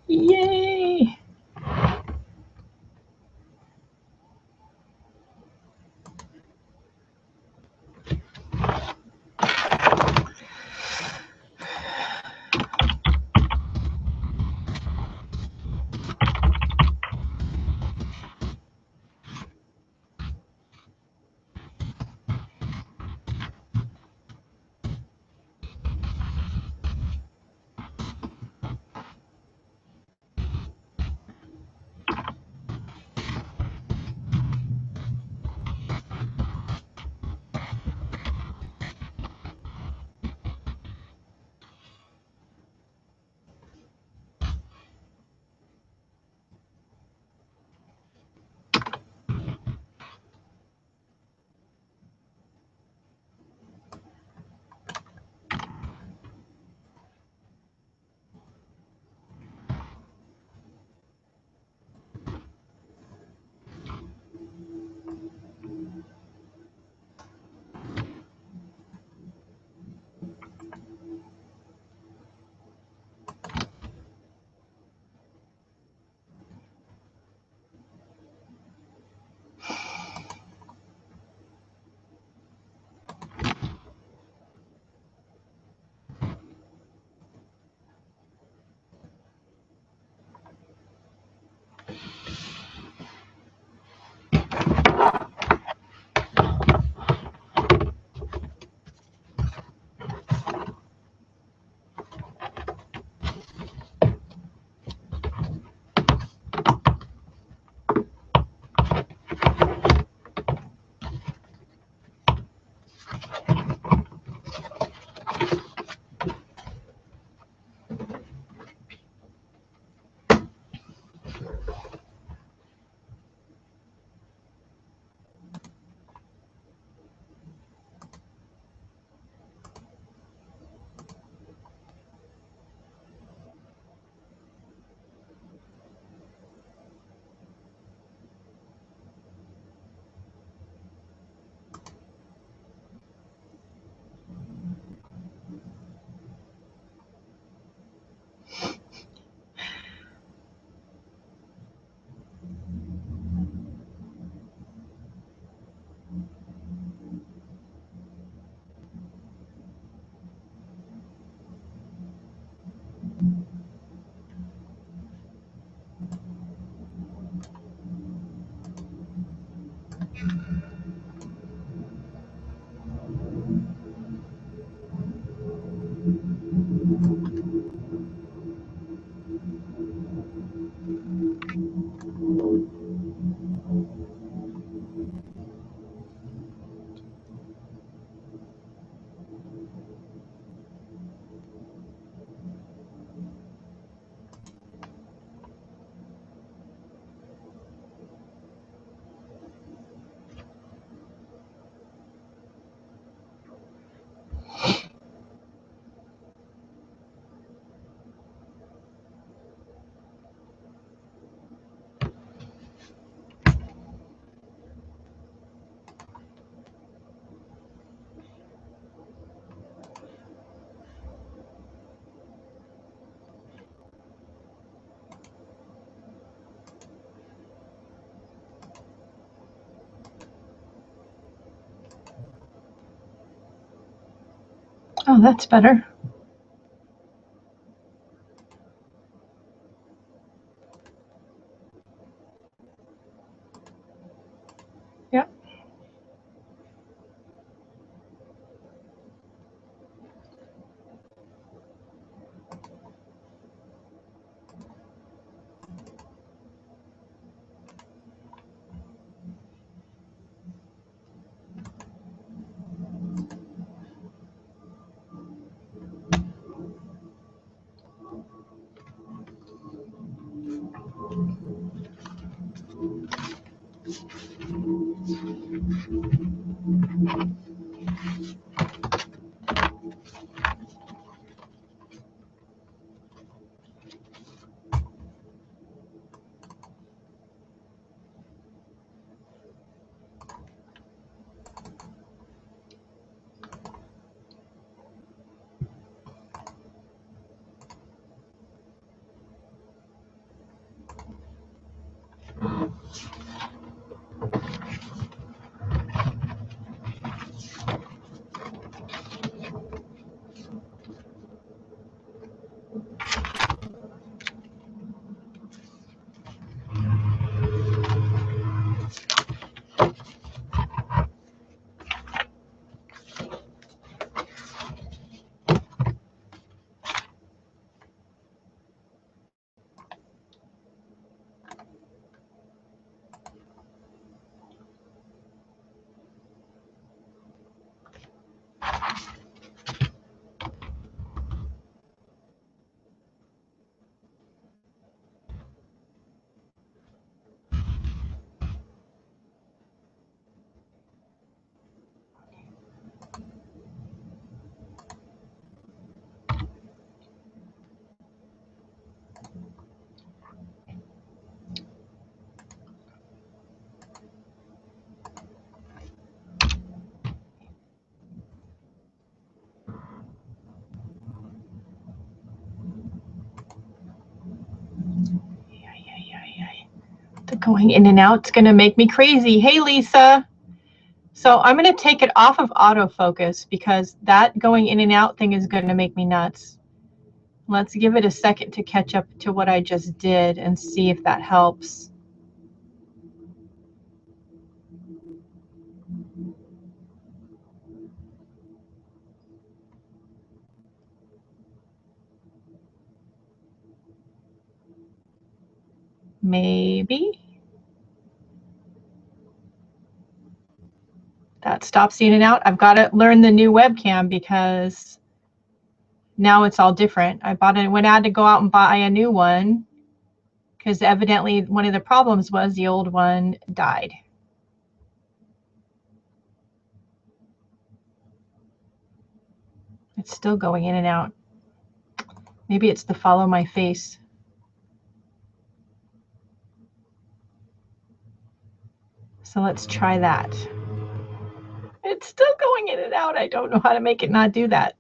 Yay! Oh, that's better. Yep. going in and out. It's going to make me crazy. Hey, Lisa. So I'm going to take it off of autofocus because that going in and out thing is going to make me nuts. Let's give it a second to catch up to what I just did and see if that helps. Maybe. That stops in and out. I've got to learn the new webcam because now it's all different. I had to go out and buy a new one because evidently one of the problems was the old one died. It's still going in and out. Maybe it's the follow my face. So let's try that. It's still going in and out. I don't know how to make it not do that.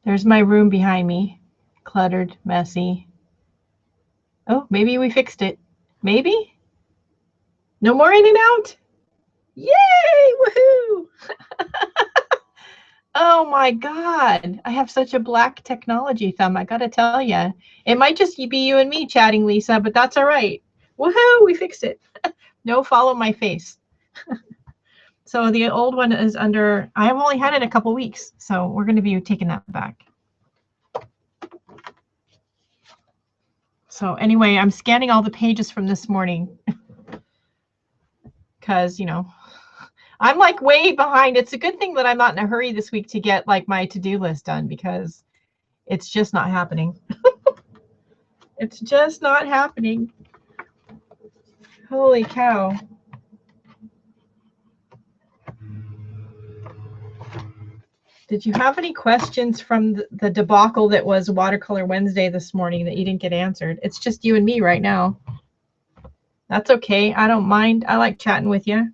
There's my room behind me. Cluttered, messy. Oh, maybe we fixed it. Maybe? No more in and out? Yay! Woohoo! Oh my God. I have such a black technology thumb. I gotta tell you. It might just be you and me chatting, Lisa, but that's all right. Woohoo! We fixed it. No follow my face. So the old one is under, I have only had it a couple weeks, so we're going to be taking that back. So anyway, I'm scanning all the pages from this morning because, you know, I'm like way behind. It's a good thing that I'm not in a hurry this week to get like my to-do list done because it's just not happening. It's just not happening. Holy cow. Did you have any questions from the debacle that was Watercolor Wednesday this morning that you didn't get answered? It's just you and me right now. That's okay. I don't mind. I like chatting with you.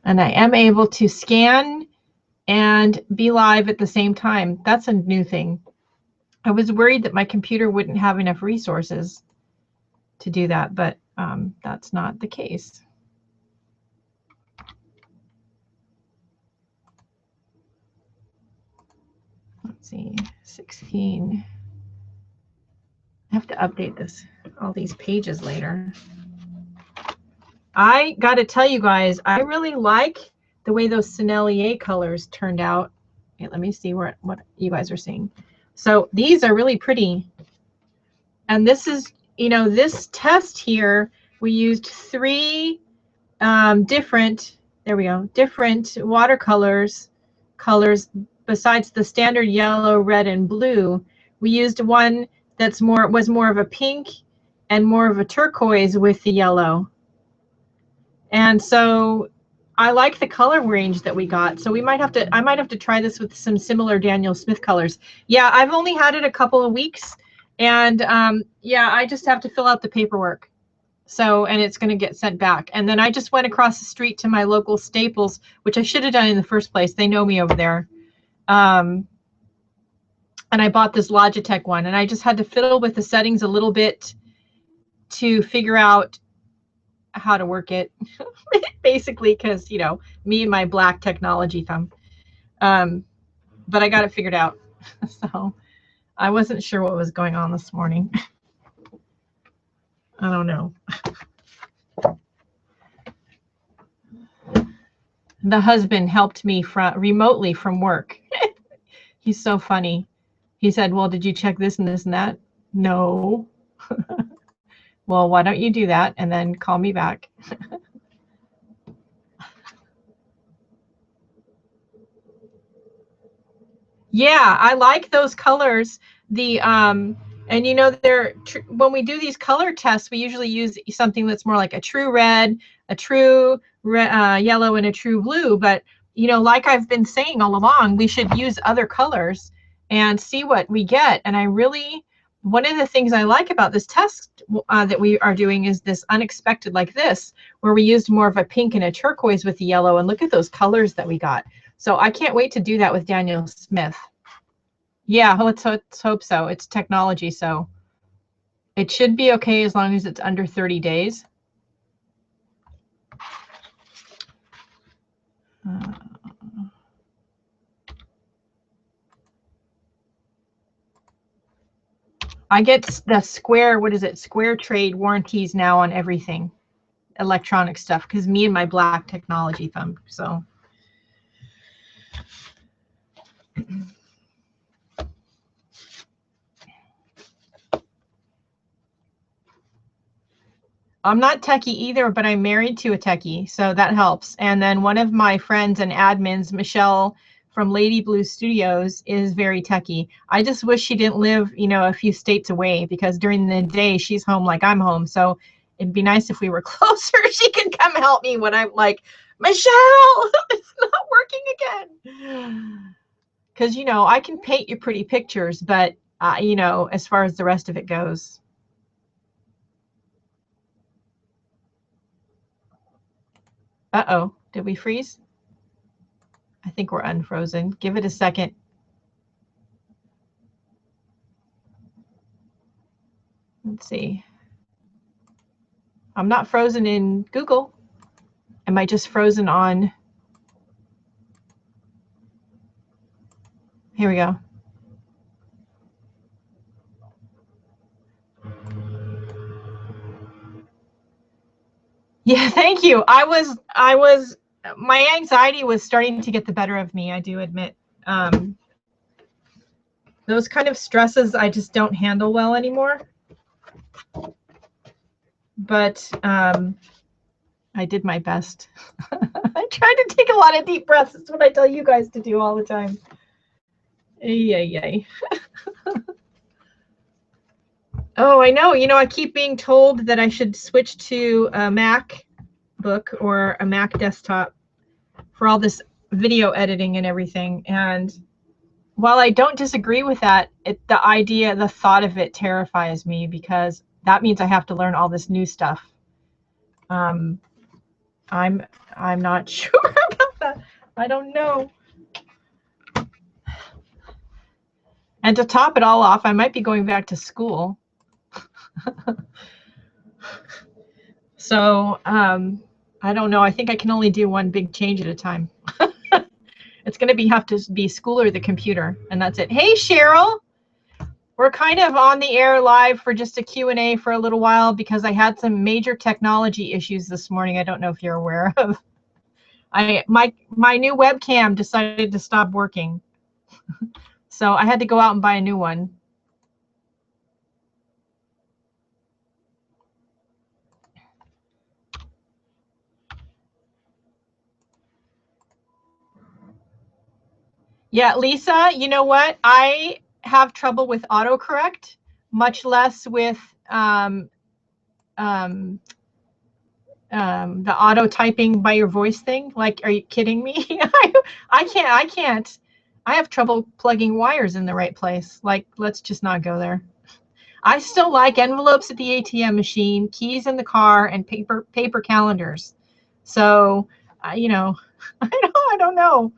And I am able to scan and be live at the same time. That's a new thing. I was worried that my computer wouldn't have enough resources to do that, but that's not the case. Let's see, 16. I have to update this, all these pages later. I got to tell you guys, I really like the way those snail colors turned out. Okay, let me see what you guys are seeing. So these are really pretty. And this is, you know, this test here, we used 3 different, there we go, different colors besides the standard yellow, red, and blue. We used one that's was more of a pink and more of a turquoise with the yellow. And so I like the color range that we got. So we might have to, I might have to try this with some similar Daniel Smith colors. Yeah, I've only had it a couple of weeks. And yeah, I just have to fill out the paperwork. So, and it's going to get sent back. And then I just went across the street to my local Staples, which I should have done in the first place. They know me over there. And I bought this Logitech one, and I just had to fiddle with the settings a little bit to figure out how to work it, basically, because, you know, me and my black technology thumb. But I got it figured out. So I wasn't sure what was going on this morning. I don't know. The husband helped me remotely from work. He's so funny. He said, well, did you check this and this and that? No. Well, why don't you do that and then call me back? Yeah, I like those colors. The and you know, when we do these color tests, we usually use something that's more like a true red, a true yellow, and a true blue. But you know, like I've been saying all along, we should use other colors and see what we get. And I really, one of the things I like about this test that we are doing is this unexpected like this, where we used more of a pink and a turquoise with the yellow, and look at those colors that we got. So I can't wait to do that with Daniel Smith. Yeah, let's hope so. It's technology, so it should be okay as long as it's under 30 days. I get the Square, what is it? Square trade warranties now on everything, electronic stuff, because me and my black technology thumb. So I'm not techie either, but I'm married to a techie, so that helps. And then one of my friends and admins, Michelle from Lady Blue Studios, is very techie. I just wish she didn't live, you know, a few states away, because during the day she's home like I'm home. So it'd be nice if we were closer. She can come help me when I'm like, Michelle, it's not working again. Because, you know, I can paint you pretty pictures, but, you know, as far as the rest of it goes. Uh-oh, did we freeze? I think we're unfrozen. Give it a second. Let's see. I'm not frozen in Google. Am I just frozen on? Here we go. Yeah, thank you. My anxiety was starting to get the better of me, I do admit. Those kind of stresses I just don't handle well anymore. But I did my best. I tried to take a lot of deep breaths. That's what I tell you guys to do all the time. Yay. Oh, I know. You know, I keep being told that I should switch to a MacBook or a Mac desktop for all this video editing and everything. And while I don't disagree with that, the thought of it terrifies me, because that means I have to learn all this new stuff. I'm not sure about that. I don't know. And to top it all off, I might be going back to school. So I don't know. I think I can only do one big change at a time. It's going to have to be school or the computer, and that's it. Hey, Cheryl. We're kind of on the air live for just a Q&A for a little while, because I had some major technology issues this morning. I don't know if you're aware of. My new webcam decided to stop working. So I had to go out and buy a new one. Yeah, Lisa, you know what? I have trouble with autocorrect, much less with the auto typing by your voice thing. Like, are you kidding me? I can't. I have trouble plugging wires in the right place. Like, let's just not go there. I still like envelopes at the ATM machine, keys in the car, and paper calendars. So, you know, I don't know.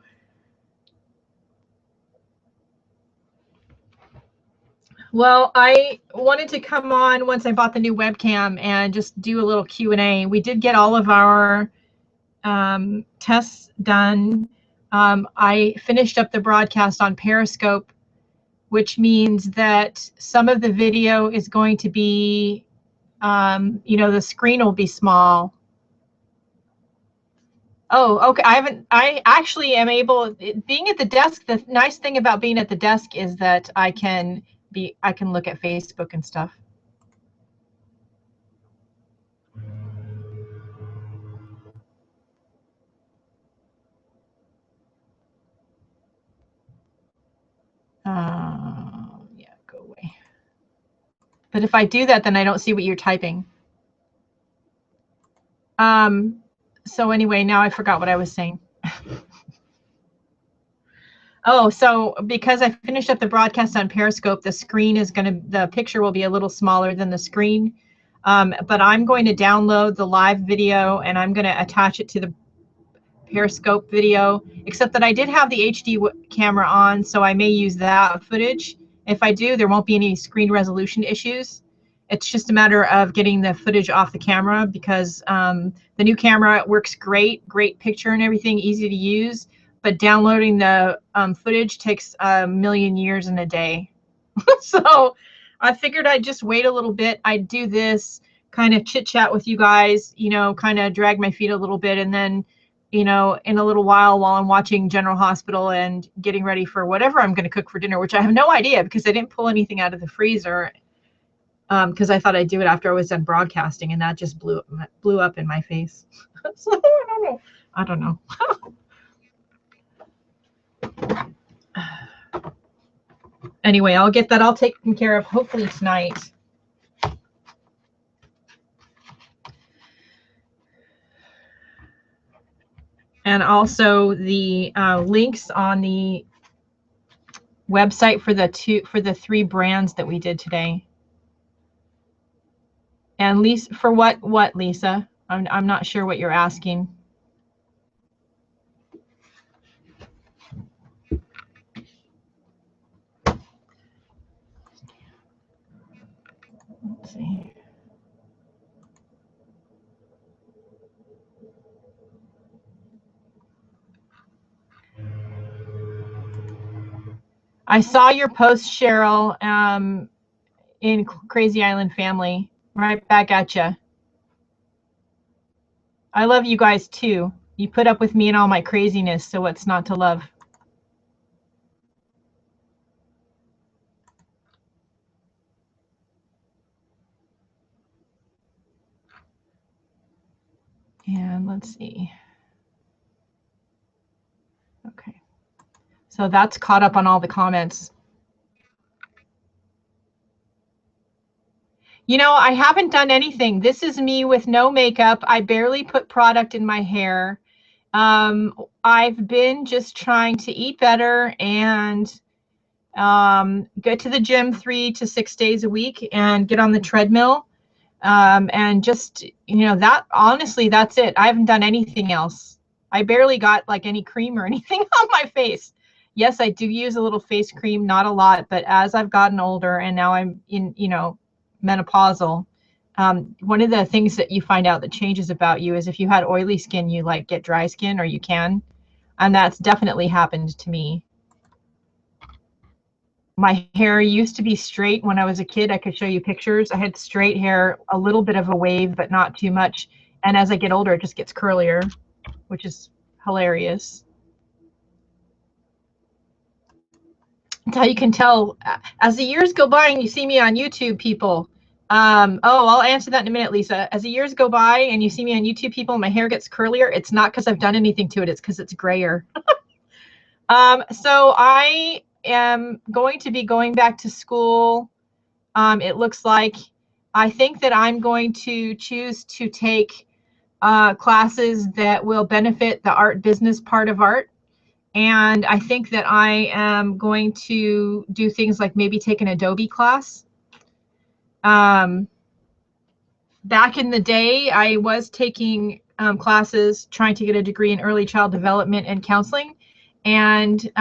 Well, I wanted to come on once I bought the new webcam and just do a little Q&A. We did get all of our tests done. I finished up the broadcast on Periscope, which means that some of the video is going to be, you know, the screen will be small. Oh, okay. I actually am able, being at the desk, the nice thing about being at the desk is that I can look at Facebook and stuff. Yeah, go away. But if I do that, then I don't see what you're typing. So anyway, now I forgot what I was saying. Oh, so because I finished up the broadcast on Periscope, the screen is going to, the picture will be a little smaller than the screen. But I'm going to download the live video and I'm going to attach it to the Periscope video, except that I did have the HD camera on, so I may use that footage. If I do, there won't be any screen resolution issues. It's just a matter of getting the footage off the camera because the new camera works great picture and everything, easy to use, but downloading the footage takes a million years in a day. So I figured I'd just wait a little bit. I'd do this, kind of chit chat with you guys, you know, kind of drag my feet a little bit, and then, you know, in a little while I'm watching General Hospital and getting ready for whatever I'm going to cook for dinner, which I have no idea because I didn't pull anything out of the freezer because I thought I'd do it after I was done broadcasting, and that just blew up in my face. So I don't know. Anyway, I'll get that all taken care of hopefully tonight. And also the links on the website for the three brands that we did today. And Lisa, for what Lisa? I'm not sure what you're asking. Let's see. I saw your post, Cheryl, in Crazy Island Family. Right back at you. I love you guys too. You put up with me and all my craziness, so what's not to love? And let's see. Okay. So that's caught up on all the comments. You know, I haven't done anything. This is me with no makeup. I barely put product in my hair. I've been just trying to eat better and go to the gym 3 to 6 days a week and get on the treadmill. And just, you know, that honestly, that's it. I haven't done anything else. I barely got like any cream or anything on my face. Yes, I do use a little face cream, not a lot, but as I've gotten older and now I'm in, you know, menopausal, one of the things that you find out that changes about you is if you had oily skin, you like get dry skin, or you can. And that's definitely happened to me. My hair used to be straight when I was a kid. I could show you pictures. I had straight hair, a little bit of a wave, but not too much. And as I get older, it just gets curlier, which is hilarious. That's how you can tell as the years go by and you see me on YouTube, people. I'll answer that in a minute, Lisa. As the years go by and you see me on YouTube, people, my hair gets curlier. It's not because I've done anything to it. It's because it's grayer. So I am going to be going back to school. It looks like. I think that I'm going to choose to take classes that will benefit the art business part of art. And I think that I am going to do things like maybe take an Adobe class. Back in the day, I was taking classes trying to get a degree in early child development and counseling. And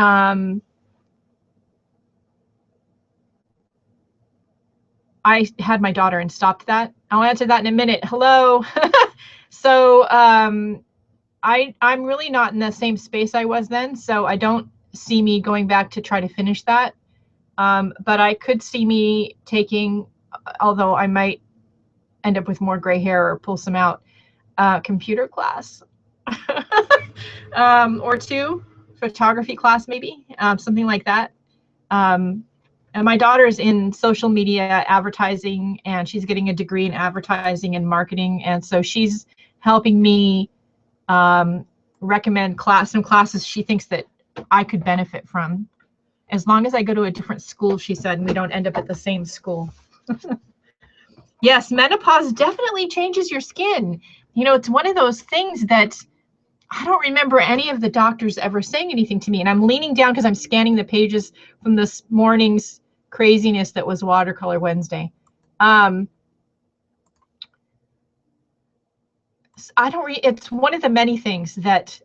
I had my daughter and stopped that. I'll answer that in a minute. Hello. So I'm really not in the same space I was then, so I don't see me going back to try to finish that. But I could see me taking, although I might end up with more gray hair or pull some out, computer class or two, photography class maybe, something like that. And my daughter's in social media advertising, and she's getting a degree in advertising and marketing, and so she's helping me recommend some classes she thinks that I could benefit from, as long as I go to a different school, she said, and we don't end up at the same school. Yes, menopause definitely changes your skin. You know, it's one of those things that I don't remember any of the doctors ever saying anything to me. And I'm leaning down because I'm scanning the pages from this morning's craziness that was Watercolor Wednesday. It's one of the many things that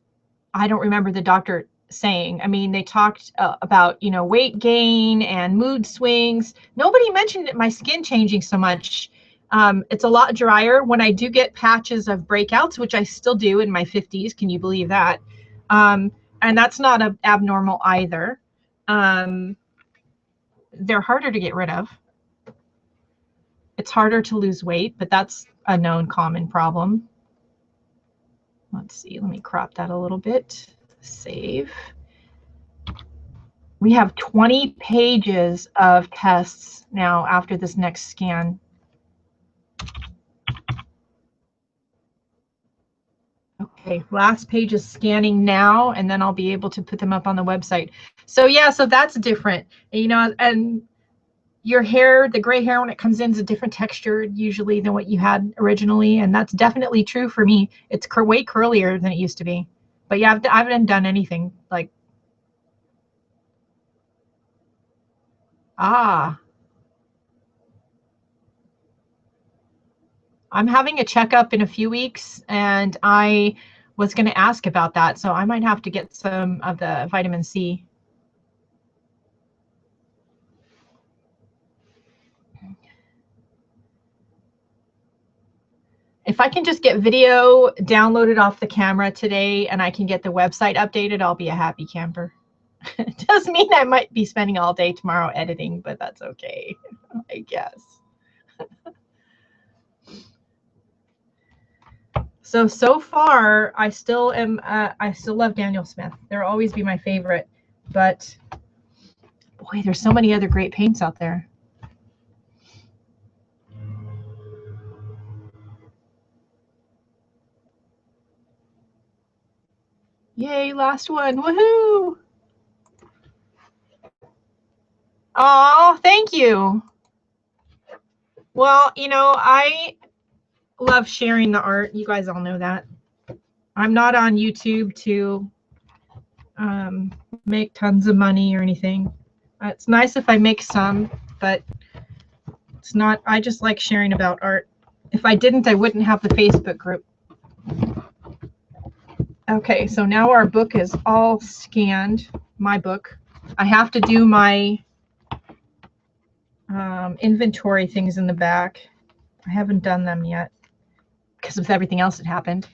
I don't remember the doctor saying. I mean, they talked about, you know, weight gain and mood swings. Nobody mentioned my skin changing so much. It's a lot drier when I do get patches of breakouts, which I still do in my 50s. Can you believe that? And that's not abnormal either. They're harder to get rid of. It's harder to lose weight, but that's a known common problem. Let's see, let me crop that a little bit. Save. We have 20 pages of tests now after this next scan. Okay, last page is scanning now, and then I'll be able to put them up on the website. So yeah, so that's different. You know, and your hair, the gray hair when it comes in is a different texture usually than what you had originally, and that's definitely true for me. It's way curlier than it used to be. But yeah, I haven't done anything like, I'm having a checkup in a few weeks, and I was going to ask about that, so I might have to get some of the vitamin C. If I can just get video downloaded off the camera today and I can get the website updated, I'll be a happy camper. It does mean I might be spending all day tomorrow editing, but that's okay, I guess. So far, I still love Daniel Smith. They'll always be my favorite, but boy, there's so many other great paints out there. Yay, last one, woohoo! Oh, thank you. Well, you know, I love sharing the art. You guys all know that. I'm not on YouTube to make tons of money or anything. It's nice if I make some, but it's not, I just like sharing about art. If I didn't, I wouldn't have the Facebook group. Okay, so now our book is all scanned, my book. I have to do my inventory things in the back. I haven't done them yet because of everything else that happened.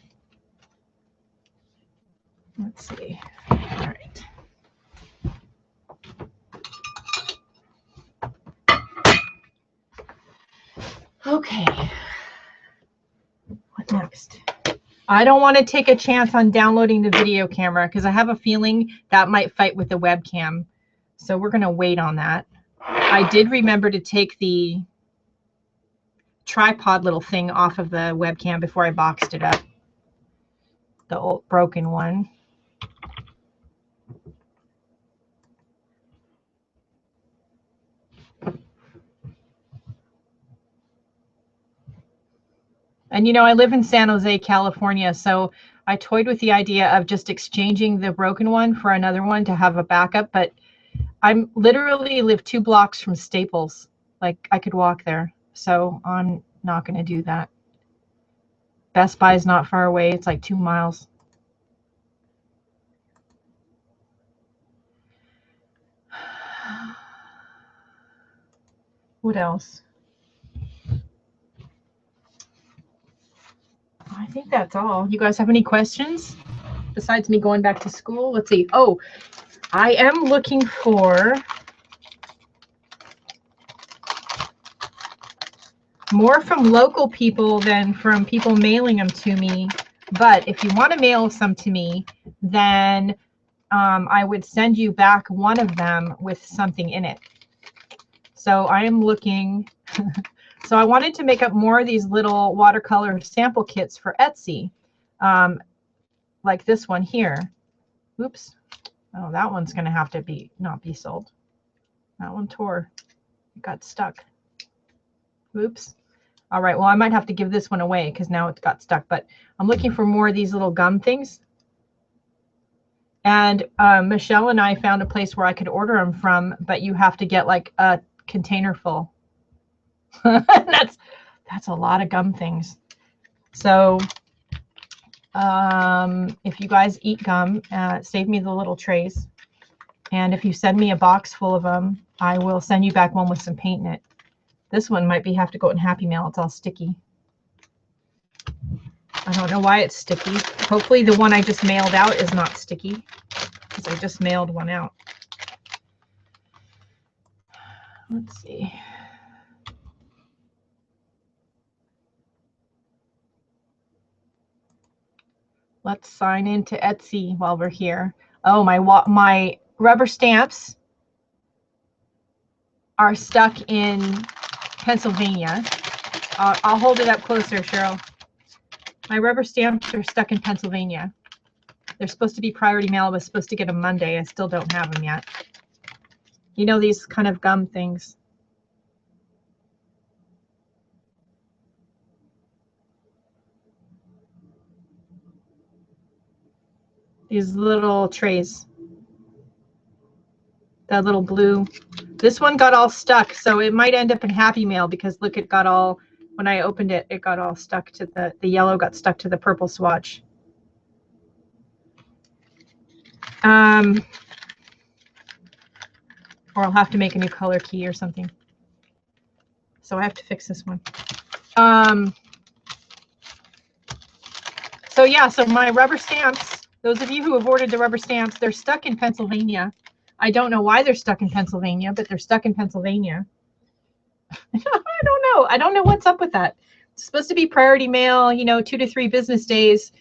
Let's see. All right. Okay. What next? I don't want to take a chance on downloading the video camera because I have a feeling that might fight with the webcam. So we're going to wait on that. I did remember to take the tripod little thing off of the webcam before I boxed it up. The old broken one. And, you know, I live in San Jose, California, so I toyed with the idea of just exchanging the broken one for another one to have a backup, but I'm literally live 2 blocks from Staples. Like, I could walk there, so I'm not going to do that. Best Buy is not far away. It's like 2 miles. What else? I think that's all. You guys have any questions besides me going back to school? Let's see. Oh, I am looking for more from local people than from people mailing them to me. But if you want to mail some to me, then I would send you back one of them with something in it. So I am looking. So I wanted to make up more of these little watercolor sample kits for Etsy, like this one here. Oops. Oh, that one's going to have to not be sold. That one tore. It got stuck. Oops. All right. Well, I might have to give this one away because now it got stuck. But I'm looking for more of these little gum things. And Michelle and I found a place where I could order them from, but you have to get like a container full. that's a lot of gum things. So if you guys eat gum, save me the little trays. And if you send me a box full of them, I will send you back one with some paint in it. This one might have to go in Happy Mail. It's all sticky. I don't know why it's sticky. Hopefully the one I just mailed out is not sticky, because I just mailed one out. Let's see. Let's sign into Etsy while we're here. Oh, my rubber stamps are stuck in Pennsylvania. I'll hold it up closer, Cheryl. My rubber stamps are stuck in Pennsylvania. They're supposed to be priority mail. I was supposed to get them Monday. I still don't have them yet. You know, these kind of gum things. These little trays. That little blue. This one got all stuck, so it might end up in Happy Mail because look, it got all, when I opened it, it got all stuck to the yellow got stuck to the purple swatch. Or I'll have to make a new color key or something. So I have to fix this one. So yeah, so my rubber stamps, those of you who have ordered the rubber stamps, they're stuck in Pennsylvania. I don't know why they're stuck in Pennsylvania, but they're stuck in Pennsylvania. I don't know. I don't know what's up with that. It's supposed to be priority mail, you know, 2 to 3 business days.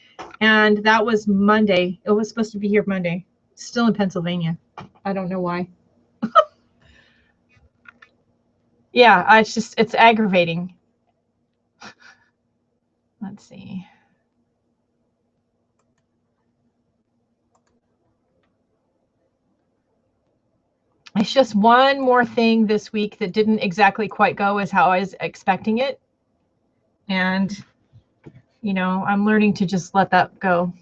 And that was Monday. It was supposed to be here Monday. It's still in Pennsylvania. I don't know why. Yeah, it's aggravating. Let's see. It's just one more thing this week that didn't exactly quite go as how I was expecting it. And, you know, I'm learning to just let that go.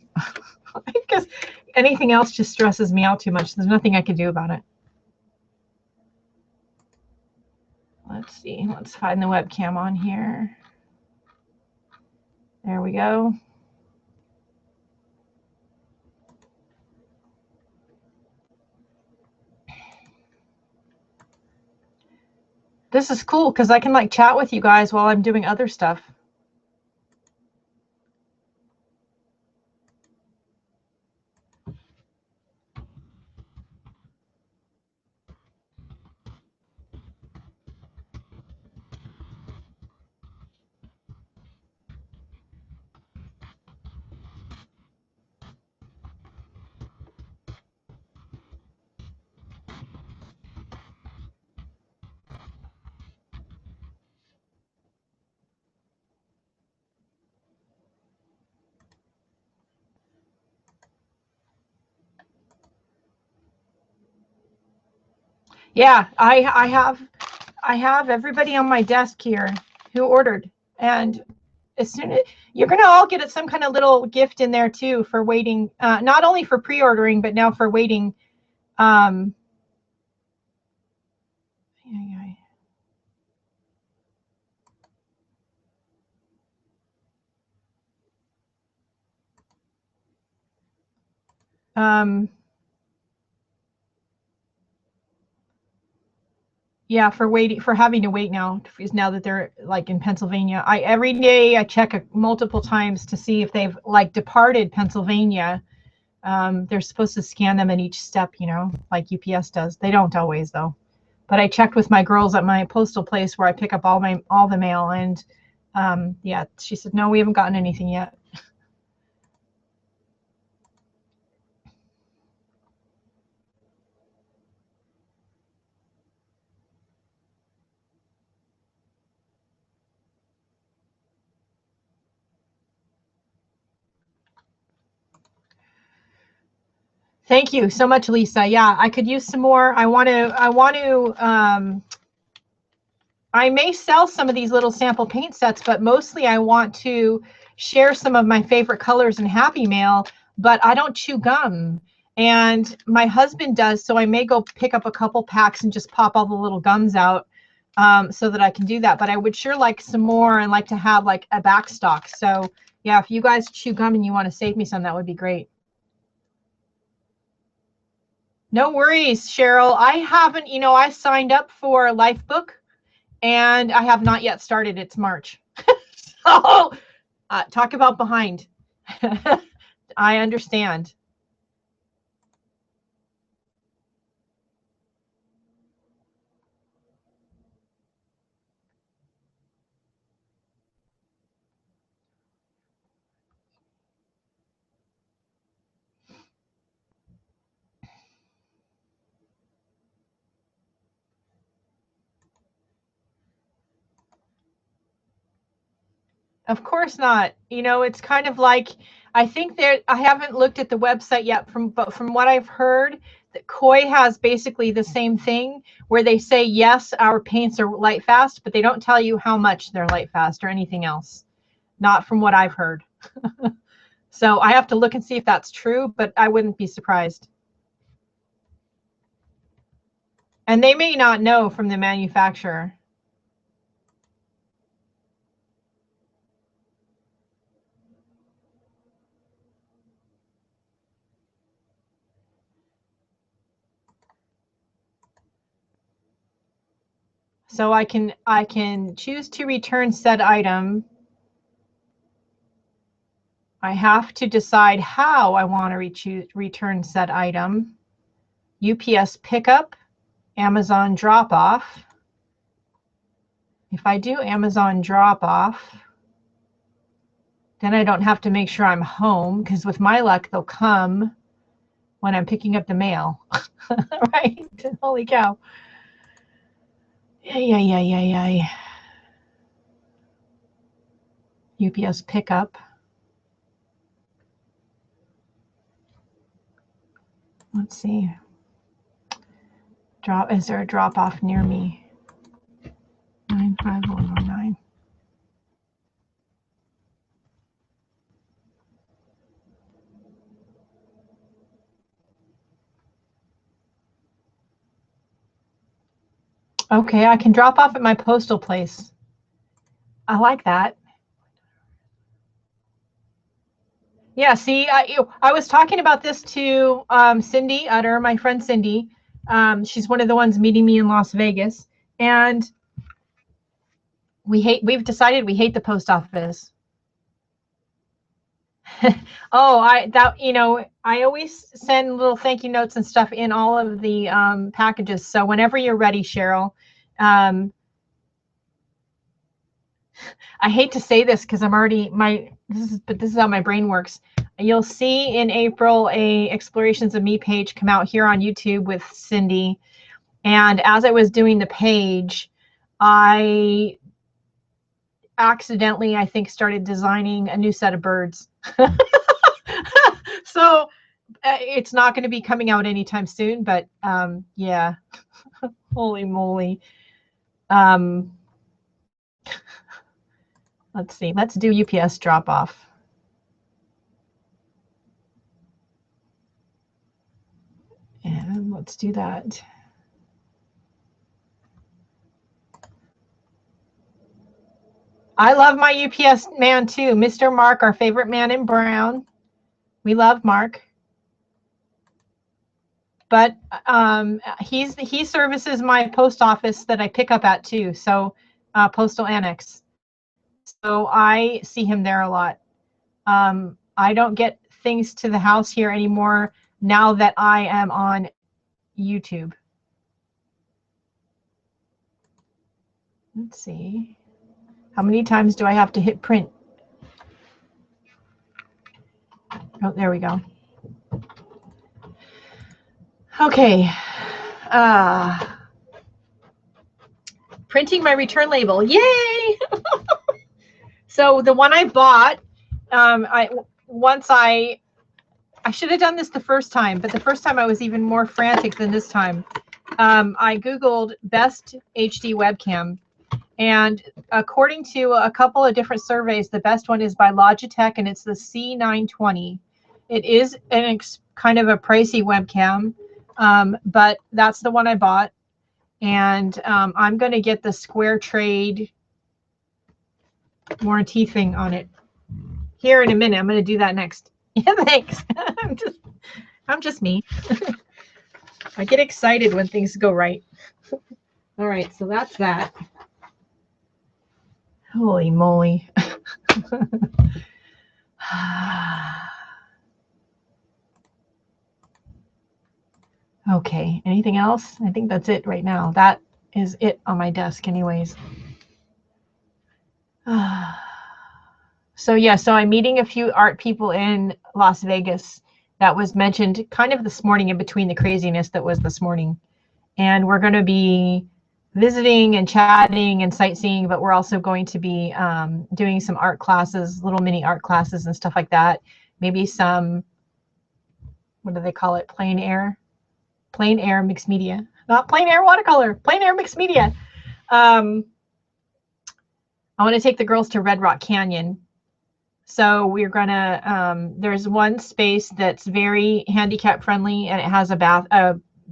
Because anything else just stresses me out too much. There's nothing I can do about it. Let's see. Let's find the webcam on here. There we go. This is cool because I can like chat with you guys while I'm doing other stuff. Yeah, I have everybody on my desk here who ordered, and as soon as you're gonna all get some kind of little gift in there too for waiting, not only for pre-ordering but now for waiting. Yeah, for having to wait now that they're like in Pennsylvania. Every day I check multiple times to see if they've like departed Pennsylvania. They're supposed to scan them at each step, you know, like UPS does. They don't always though. But I checked with my girls at my postal place where I pick up all the mail, and yeah, she said no, we haven't gotten anything yet. Thank you so much, Lisa. Yeah, I could use some more. I may sell some of these little sample paint sets, but mostly I want to share some of my favorite colors in Happy Mail, but I don't chew gum. And my husband does, so I may go pick up a couple packs and just pop all the little gums out so that I can do that. But I would sure like some more and like to have like a back stock. So yeah, if you guys chew gum and you want to save me some, that would be great. No worries, Cheryl. I haven't, you know, I signed up for Lifebook and I have not yet started. It's March. So talk about behind. I understand. Of course not. You know, it's kind of like, I think there, I haven't looked at the website yet, but from what I've heard, that Koi has basically the same thing where they say, yes, our paints are light fast, but they don't tell you how much they're light fast or anything else. Not from what I've heard. So I have to look and see if that's true, but I wouldn't be surprised. And they may not know from the manufacturer. So I can choose to return said item. I have to decide how I want to return said item. UPS pickup, Amazon drop off. If I do Amazon drop off, then I don't have to make sure I'm home, because with my luck, they'll come when I'm picking up the mail. Right? Holy cow. Yeah. UPS pickup. Let's see. Is there a drop off near me? 95109. Okay, I can drop off at my postal place. I like that. Yeah, see, I was talking about this to Cindy Utter, my friend Cindy. She's one of the ones meeting me in Las Vegas, and we've decided we hate the post office. Oh, I always send little thank you notes and stuff in all of the packages. So whenever you're ready, Cheryl. I hate to say this because I'm already this is how my brain works. You'll see in April a Explorations of Me page come out here on YouTube with Cindy. And as I was doing the page, I accidentally, I think, started designing a new set of birds. So it's not going to be coming out anytime soon, but yeah. Holy moly. Let's see. Let's do UPS drop off. And let's do that. I love my UPS man too, Mr. Mark, our favorite man in brown. We love Mark. But he services my post office that I pick up at too, so Postal Annex. So I see him there a lot. I don't get things to the house here anymore now that I am on YouTube. Let's see. How many times do I have to hit print? Oh, there we go. Okay. Printing my return label. Yay! So the one I bought, I should have done this the first time, but the first time I was even more frantic than this time. I Googled best HD webcam, and according to a couple of different surveys, the best one is by Logitech, and it's the C920. It is an kind of a pricey webcam, but that's the one I bought. And I'm going to get the Square Trade warranty thing on it here in a minute. I'm going to do that next. Yeah, thanks. I'm just me. I get excited when things go right. All right, so that's that. Holy moly. Okay, anything else? I think that's it right now. That is it on my desk anyways. So yeah, so I'm meeting a few art people in Las Vegas. That was mentioned kind of this morning in between the craziness that was this morning. And we're going to be visiting and chatting and sightseeing, but we're also going to be doing some art classes, little mini art classes and stuff like that. Maybe some, what do they call it? Plein air mixed media. Not plein air watercolor, plein air mixed media. I want to take the girls to Red Rock Canyon. So we're gonna, there's one space that's very handicap friendly, and it has a bath,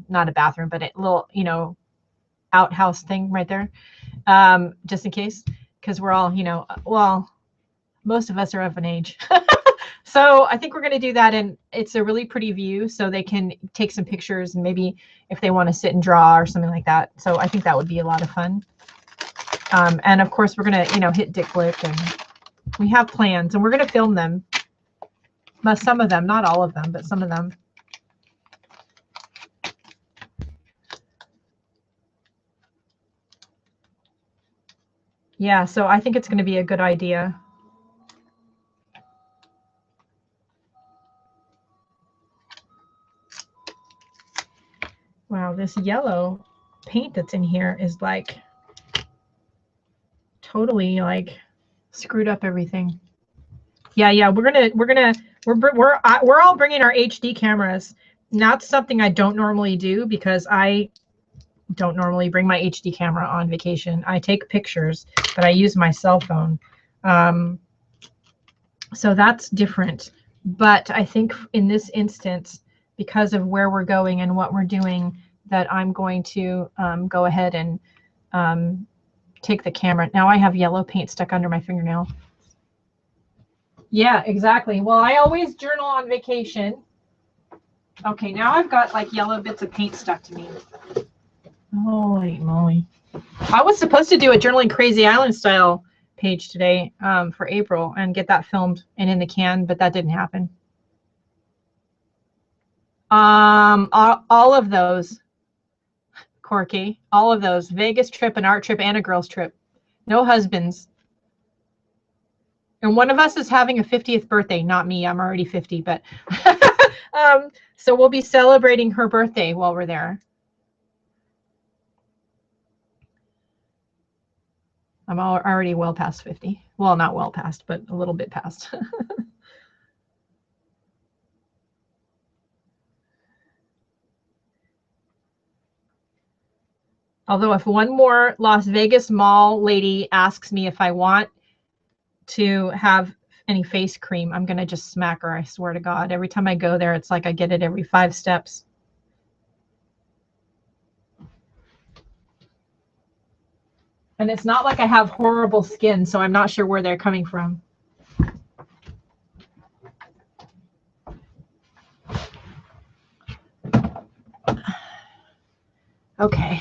not a bathroom, but a little, you know, outhouse thing right there, just in case, because we're all, you know, well, most of us are of an age. So I think we're going to do that, and it's a really pretty view, so they can take some pictures, and maybe if they want to sit and draw or something like that. So I think that would be a lot of fun. And of course, we're going to, you know, hit Dick Blick, and we have plans, and we're going to film them. But some of them, not all of them, but some of them. Yeah, so I think it's going to be a good idea. Wow, this yellow paint that's in here is like totally like screwed up everything. Yeah, we're all bringing our HD cameras. Not something I don't normally do, because I don't normally bring my HD camera on vacation. I take pictures, but I use my cell phone. So that's different. But I think in this instance, because of where we're going and what we're doing, that I'm going to go ahead and take the camera. Now I have yellow paint stuck under my fingernail. Yeah, exactly. Well, I always journal on vacation. Okay, now I've got like yellow bits of paint stuck to me. Holy moly. I was supposed to do a Journaling Crazy Island style page today for April and get that filmed and in the can, but that didn't happen. All of those, Corky, all of those. Vegas trip, an art trip, and a girls trip. No husbands. And one of us is having a 50th birthday, not me. I'm already 50, but so we'll be celebrating her birthday while we're there. I'm already well past 50. Well, not well past, but a little bit past. Although if one more Las Vegas mall lady asks me if I want to have any face cream, I'm going to just smack her. I swear to God. Every time I go there, it's like I get it every 5 steps. And it's not like I have horrible skin, so I'm not sure where they're coming from. Okay.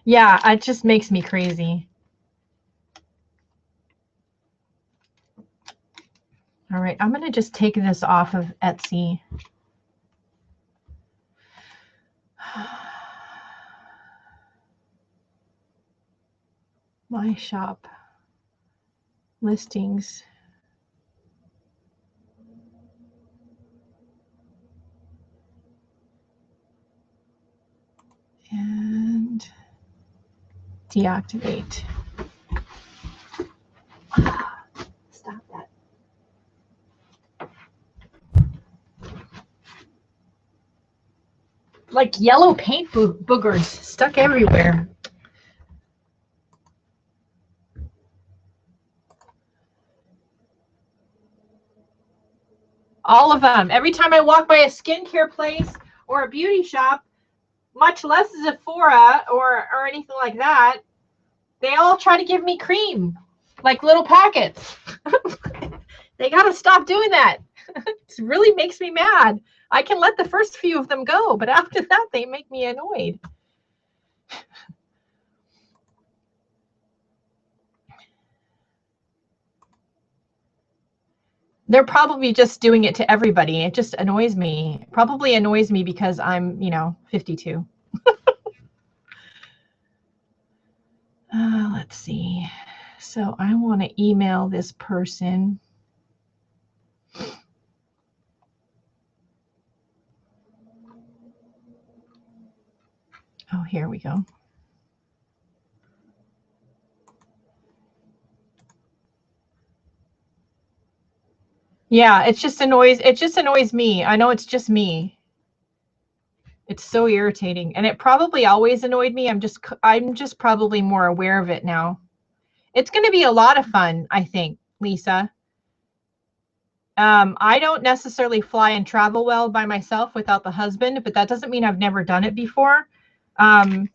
Yeah, it just makes me crazy. All right, I'm going to just take this off of Etsy. My shop listings. And deactivate. Stop that. like yellow paint boogers stuck everywhere. All of them. Every time I walk by a skincare place or a beauty shop, much less Sephora or anything like that, they all try to give me cream, like little packets. They got to stop doing that. It really makes me mad. I can let the first few of them go, but after that, they make me annoyed. They're probably just doing it to everybody. It just annoys me. It probably annoys me because I'm, 52. Let's see. So I want to email this person. Oh, here we go. Yeah, it just annoys me. I know it's just me. It's so irritating, and it probably always annoyed me. I'm just probably more aware of it now. It's going to be a lot of fun, I think, Lisa. I don't necessarily fly and travel well by myself without the husband, but that doesn't mean I've never done it before. But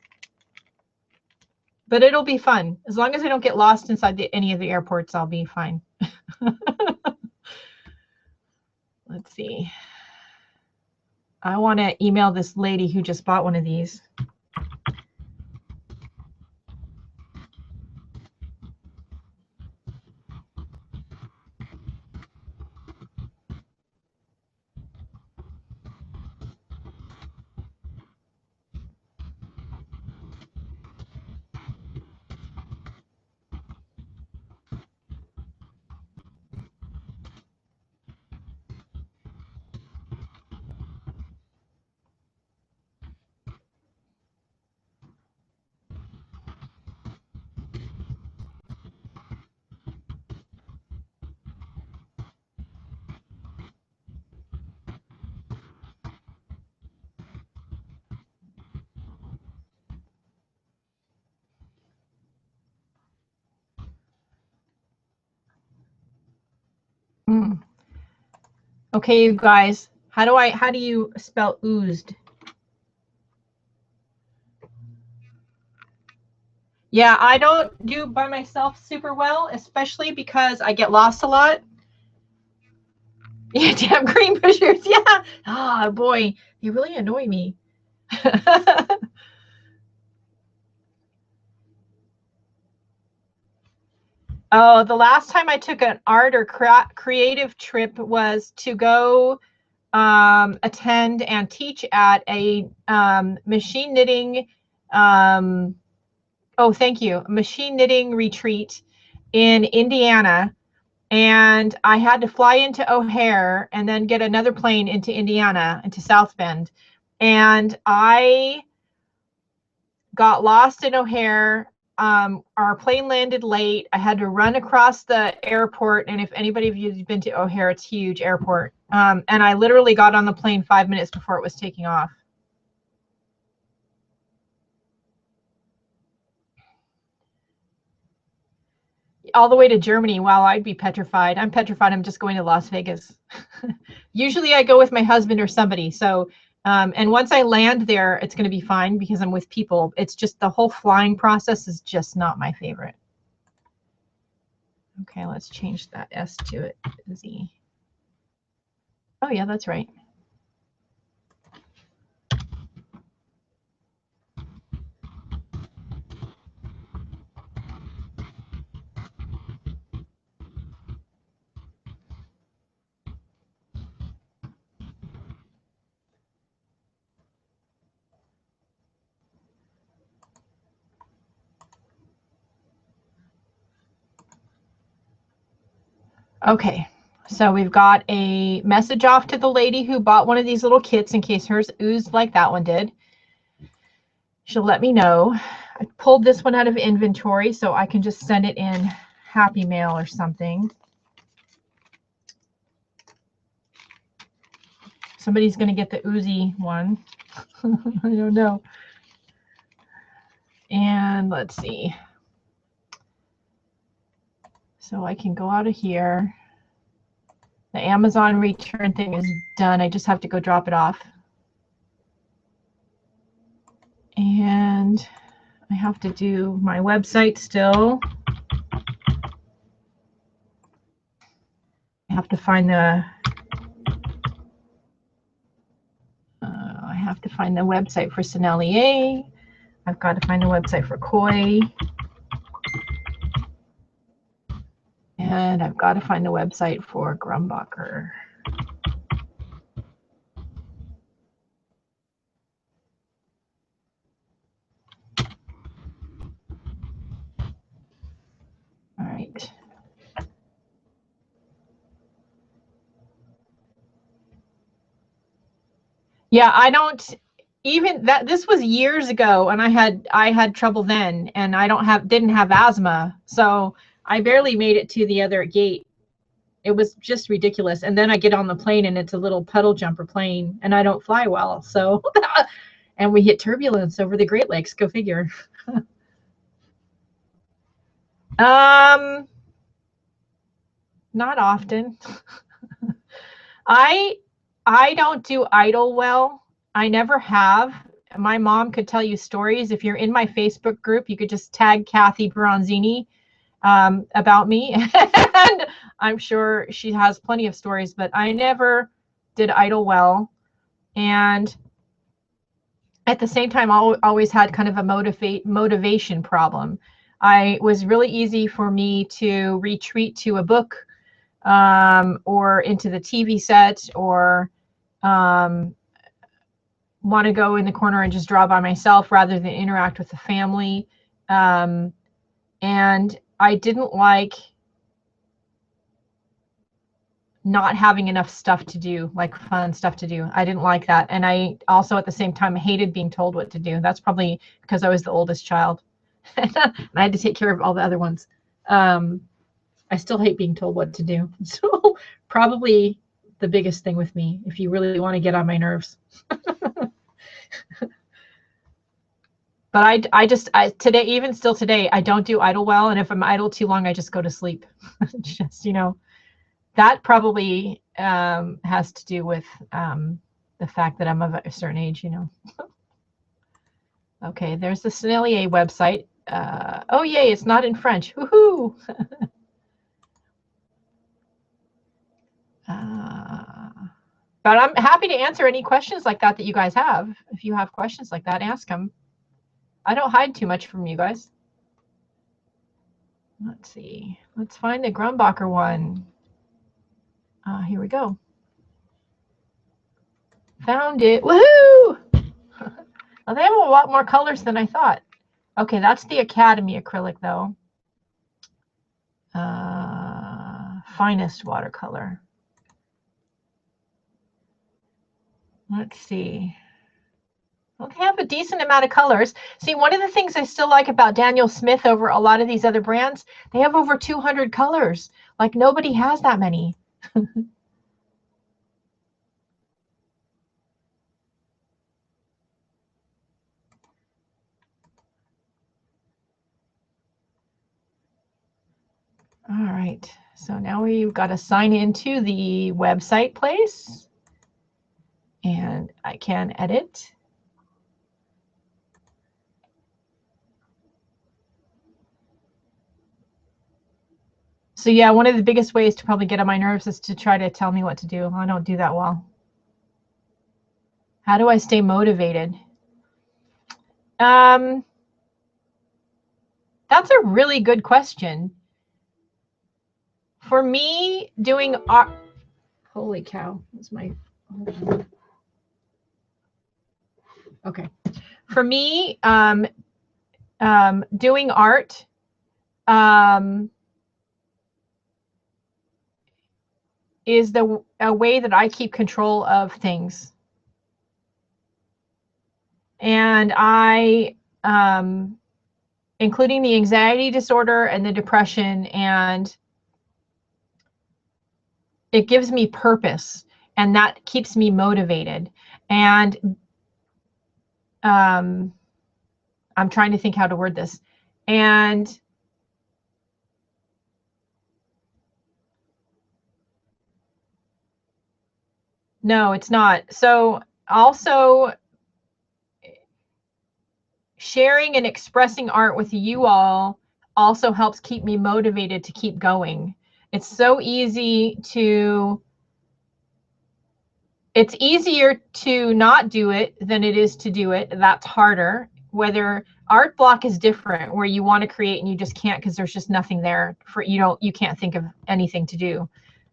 it'll be fun. As long as I don't get lost inside any of the airports, I'll be fine. Let's see. I want to email this lady who just bought one of these. Okay, you guys, how do you spell oozed? Yeah, I don't do by myself super well, especially because I get lost a lot. Yeah, damn green pushers. Yeah. Oh boy, they really annoy me. Oh, the last time I took an art or creative trip was to go attend and teach at a machine knitting. Oh, thank you. Machine knitting retreat in Indiana. And I had to fly into O'Hare and then get another plane into Indiana, into South Bend. And I got lost in O'Hare. Our plane landed late. I had to run across the airport. And if anybody of you has been to O'Hare, it's a huge airport. And I literally got on the plane 5 minutes before it was taking off. All the way to Germany. Wow, I'd be petrified. I'm petrified. I'm just going to Las Vegas. Usually I go with my husband or somebody. So, and once I land there, it's going to be fine because I'm with people. It's just the whole flying process is just not my favorite. Okay, let's change that S to it. Z. Oh yeah, that's right. Okay, so we've got a message off to the lady who bought one of these little kits in case hers oozed like that one did. She'll let me know. I pulled this one out of inventory so I can just send it in Happy Mail or something. somebody's going to get the Uzi one. I don't know. And let's see. So I can go out of here. The Amazon return thing is done. I just have to go drop it off. And I have to do my website still. I have to find the website for Sennelier. I've got to find the website for Koi. And I've got to find the website for Grumbacher. All right. Yeah, I don't even that this was years ago, and I had trouble then, and I didn't have asthma, so I barely made it to the other gate. It was just ridiculous. And then I get on the plane and it's a little puddle jumper plane, and I don't fly well, so and we hit turbulence over the Great Lakes. Go figure. Not often. I don't do idle well. I never have. My mom could tell you stories. If you're in my Facebook group, you could just tag Kathy Bronzini about me, and I'm sure she has plenty of stories, but I never did idle well. And at the same time, I always had kind of a motivation problem. It was really easy for me to retreat to a book or into the TV set, or want to go in the corner and just draw by myself rather than interact with the family. And I didn't like not having enough stuff to do, like fun stuff to do. I didn't like that. And I also at the same time hated being told what to do. That's probably because I was the oldest child and I had to take care of all the other ones. I still hate being told what to do. So probably the biggest thing with me, if you really want to get on my nerves. But today, even still today, I don't do idle well. And if I'm idle too long, I just go to sleep. Just, that probably has to do with the fact that I'm of a certain age, Okay, there's the Sennelier website. Oh, yay, it's not in French. Woohoo! But I'm happy to answer any questions like that you guys have. If you have questions like that, ask them. I don't hide too much from you guys. Let's see. Let's find the Grumbacher one. Here we go. Found it. Woohoo! Well, they have a lot more colors than I thought. Okay, that's the Academy acrylic, though. Finest watercolor. Let's see. Well, they have a decent amount of colors. See, one of the things I still like about Daniel Smith over a lot of these other brands, they have over 200 colors. Like, nobody has that many. All right, so now we've got to sign into the website place, and I can edit. So yeah, one of the biggest ways to probably get on my nerves is to try to tell me what to do. I don't do that well. How do I stay motivated? That's a really good question. For me, doing art, holy cow, that's my, okay. For me, doing art, is a way that I keep control of things. And I, including the anxiety disorder and the depression, and it gives me purpose. and that keeps me motivated. And I'm trying to think how to word this. And no, it's not. So also sharing and expressing art with you all also helps keep me motivated to keep going. It's so easy to, it's easier to not do it than it is to do it. That's harder. Whether art block is different, where you want to create and you just can't because there's just nothing there for you can't think of anything to do.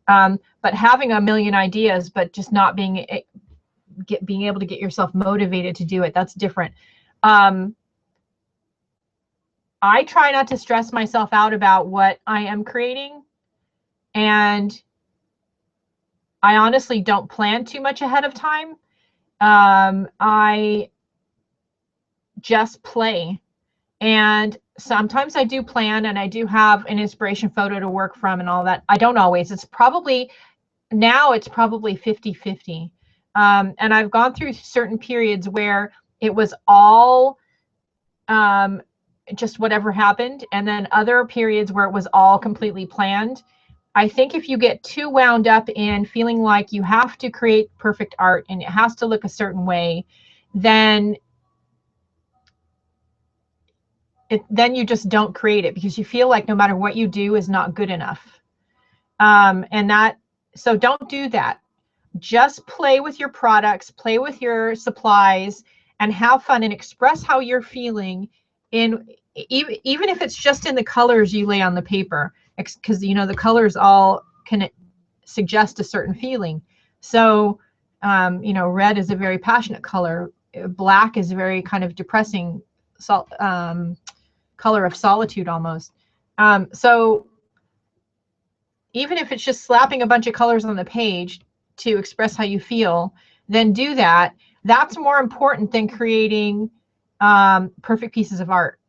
But having a million ideas, but just not being able to get yourself motivated to do it, that's different. I try not to stress myself out about what I am creating, and I honestly don't plan too much ahead of time. I just play, and sometimes I do plan and I do have an inspiration photo to work from and all that. I don't always. It's probably 50-50. And I've gone through certain periods where it was all just whatever happened, and then other periods where it was all completely planned. I think if you get too wound up in feeling like you have to create perfect art and it has to look a certain way, then you just don't create it, because you feel like no matter what you do is not good enough. So don't do that. Just play with your products, play with your supplies, and have fun and express how you're feeling in, even if it's just in the colors you lay on the paper, because the colors all can suggest a certain feeling. So red is a very passionate color. Black is a very kind of depressing color of solitude almost. So even if it's just slapping a bunch of colors on the page to express how you feel, then do that. That's more important than creating perfect pieces of art.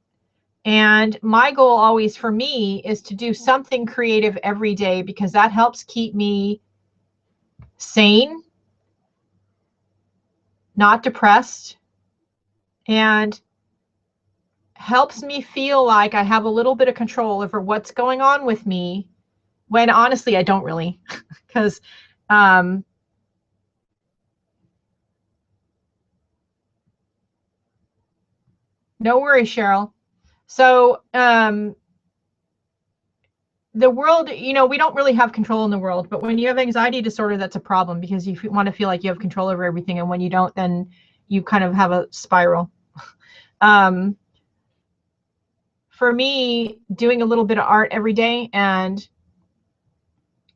And my goal always for me is to do something creative every day, because that helps keep me sane, not depressed, and helps me feel like I have a little bit of control over what's going on with me, when honestly I don't really, because no worries, Cheryl. So the world, we don't really have control in the world, but when you have anxiety disorder, that's a problem, because you want to feel like you have control over everything, and when you don't, then you kind of have a spiral. For me, doing a little bit of art every day and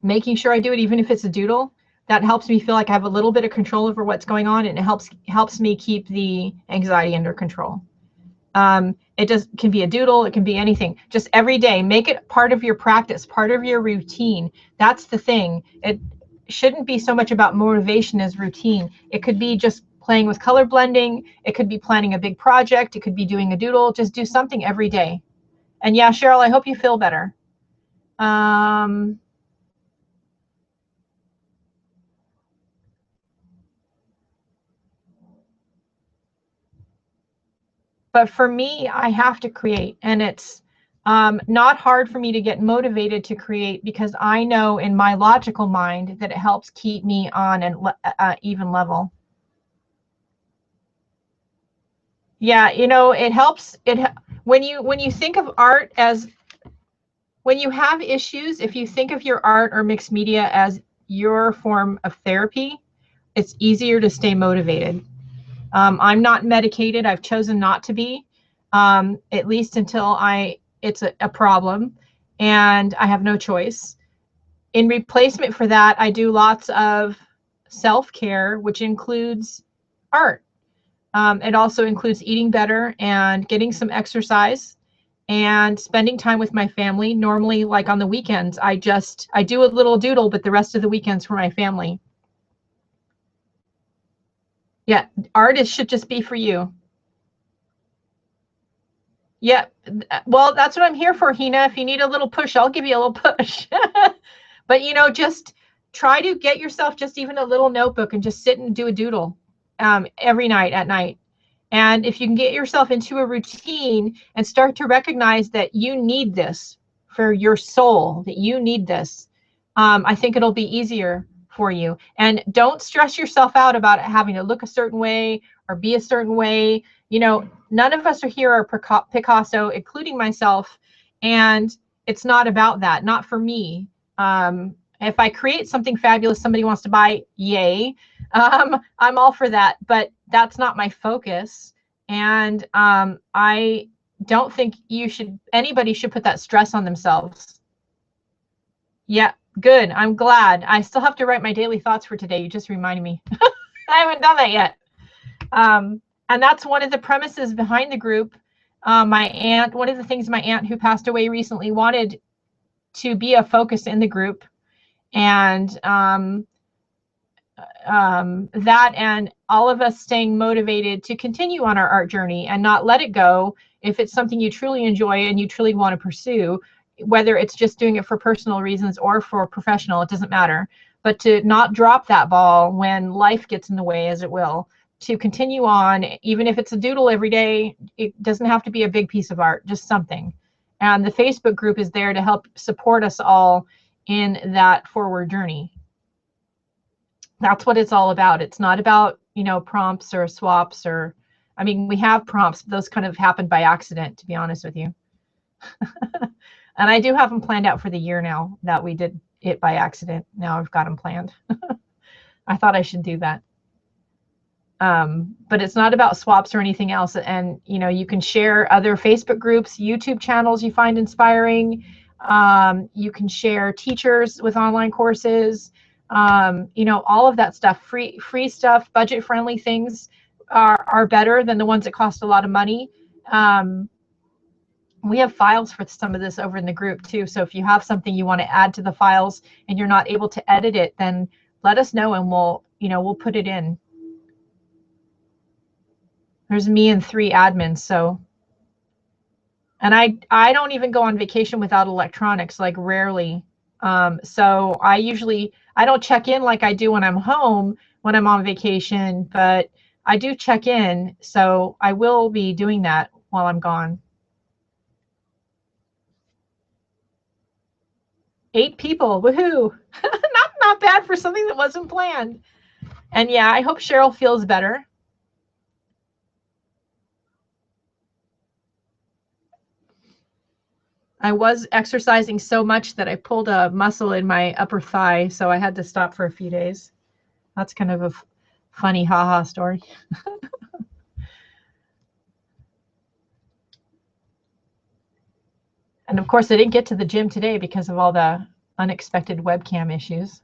making sure I do it, even if it's a doodle, that helps me feel like I have a little bit of control over what's going on, and it helps me keep the anxiety under control. It can be a doodle, it can be anything. Just every day, make it part of your practice, part of your routine. That's the thing. It shouldn't be so much about motivation as routine. It could be just playing with color blending. It could be planning a big project. It could be doing a doodle. Just do something every day. And yeah, Cheryl, I hope you feel better. But for me, I have to create, and it's not hard for me to get motivated to create, because I know in my logical mind that it helps keep me on an even level. Yeah, it helps. When you think of art as, when you have issues, if you think of your art or mixed media as your form of therapy, it's easier to stay motivated. I'm not medicated. I've chosen not to be, at least until it's a problem and I have no choice. In replacement for that, I do lots of self-care, which includes art. It also includes eating better and getting some exercise and spending time with my family. Normally, like on the weekends, I do a little doodle, but the rest of the weekends for my family. Yeah, artists should just be for you. Yeah, well, that's what I'm here for, Hina. If you need a little push, I'll give you a little push. But just try to get yourself just even a little notebook and just sit and do a doodle every night at night. And if you can get yourself into a routine and start to recognize that you need this for your soul, that you need this, I think it'll be easier for you. And don't stress yourself out about having to look a certain way or be a certain way. You know, none of us are here are Picasso, including myself. And it's not about that, not for me. If I create something fabulous somebody wants to buy, yay. I'm all for that, but that's not my focus. And I don't think anybody should put that stress on themselves. Yeah, good. I'm glad. I still have to write my daily thoughts for today. You just reminded me. I haven't done that yet. And that's one of the premises behind the group. My aunt, one of the things my aunt who passed away recently wanted to be a focus in the group. And that and all of us staying motivated to continue on our art journey and not let it go if it's something you truly enjoy and you truly want to pursue, whether it's just doing it for personal reasons or for professional, it doesn't matter. But to not drop that ball when life gets in the way, as it will, to continue on, even if it's a doodle every day. It doesn't have to be a big piece of art, just something. And the Facebook group is there to help support us all in that forward journey. That's what it's all about. It's not about, you know, prompts or swaps or, I mean, we have prompts, but those kind of happened by accident, to be honest with you. And I do have them planned out for the year now that we did it by accident. Now I've got them planned. I thought I should do that. But it's not about swaps or anything else. And, you know, you can share other Facebook groups, YouTube channels you find inspiring. You can share teachers with online courses. You know, all of that stuff, free stuff, budget friendly things are better than the ones that cost a lot of money. We have files for some of this over in the group too. So if you have something you want to add to the files and you're not able to edit it, then let us know and we'll put it in. There's me and 3 admins. So, and I don't even go on vacation without electronics, like rarely. So I don't check in like I do when I'm home, when I'm on vacation, but I do check in. So I will be doing that while I'm gone. 8 people, woohoo! not bad for something that wasn't planned. And yeah, I hope Cheryl feels better. I was exercising so much that I pulled a muscle in my upper thigh, so I had to stop for a few days. That's kind of a funny haha story. And of course, I didn't get to the gym today because of all the unexpected webcam issues.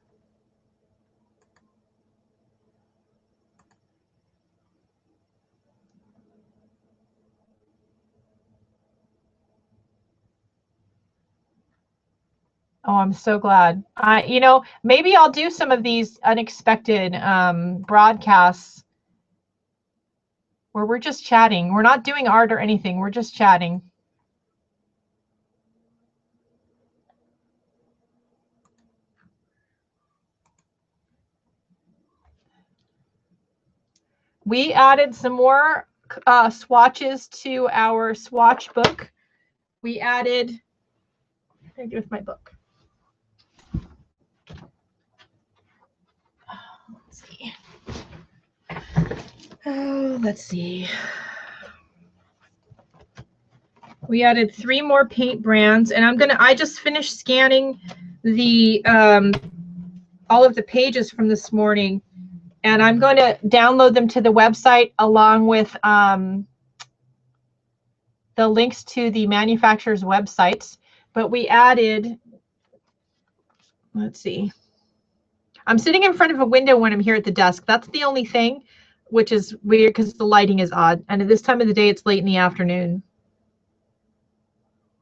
Oh, I'm so glad. You know, maybe I'll do some of these unexpected broadcasts where we're just chatting. We're not doing art or anything. We're just chatting. We added some more swatches to our swatch book. We added, what did I do with my book? Let's see. Oh, let's see. We added 3 more paint brands, and I just finished scanning the all of the pages from this morning, and I'm going to download them to the website along with the links to the manufacturer's websites. But we added, let's see. I'm sitting in front of a window when I'm here at the desk. That's the only thing, which is weird because the lighting is odd. And at this time of the day, it's late in the afternoon.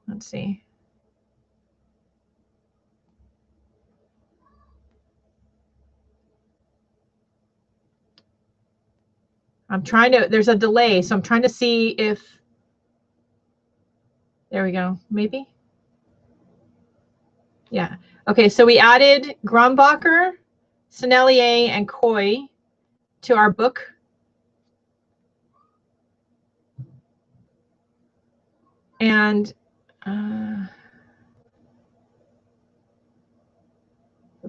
Let's see. I'm trying to, there's a delay, so I'm trying to see if, there we go, maybe. Yeah. Okay, so we added Grumbacher, Sennelier, and Koi to our book. And the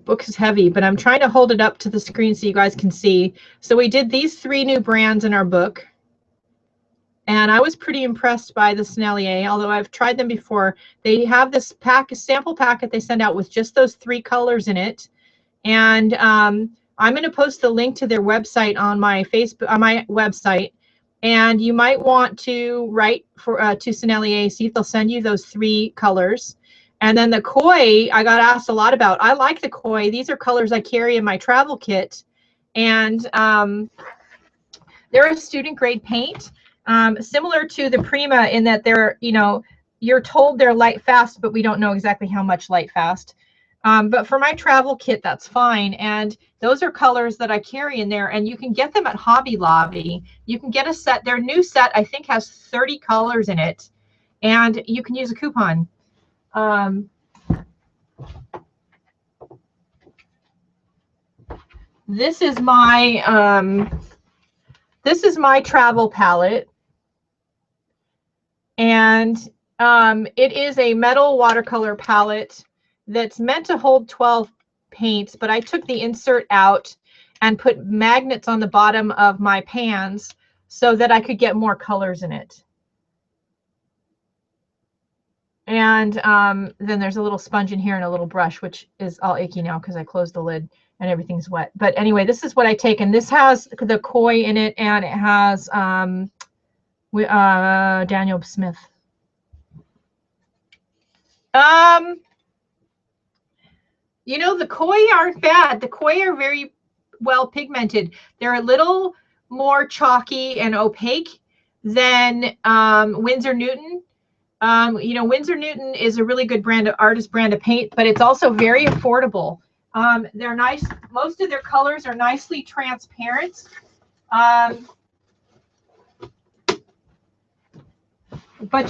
book is heavy, but I'm trying to hold it up to the screen so you guys can see. So we did these 3 new brands in our book. And I was pretty impressed by the Sennelier, although I've tried them before. They have this sample packet they send out with just those 3 colors in it. And I'm going to post the link to their website on my Facebook, on my website. And you might want to write for to Sennelier, see if they'll send you those 3 colors. And then the Koi, I got asked a lot about. I like the Koi. These are colors I carry in my travel kit. And they're a student grade paint, similar to the Prima in that they're, you know, you're told they're light fast, but we don't know exactly how much light fast. But for my travel kit, that's fine. And those are colors that I carry in there, and you can get them at Hobby Lobby. You can get a set. Their new set, I think, has 30 colors in it, and you can use a coupon. This is my travel palette, and it is a metal watercolor palette that's meant to hold 12 paints, but I took the insert out and put magnets on the bottom of my pans so that I could get more colors in it. And then there's a little sponge in here and a little brush, which is all achy now because I closed the lid and everything's wet. But anyway, this is what I take, and this has the Koi in it, and it has Daniel Smith. You know, the Koi aren't bad. The Koi are very well pigmented. They're a little more chalky and opaque than Winsor Newton. You know, Winsor Newton is a really good artist brand of paint, but it's also very affordable. They're nice. Most of their colors are nicely transparent. But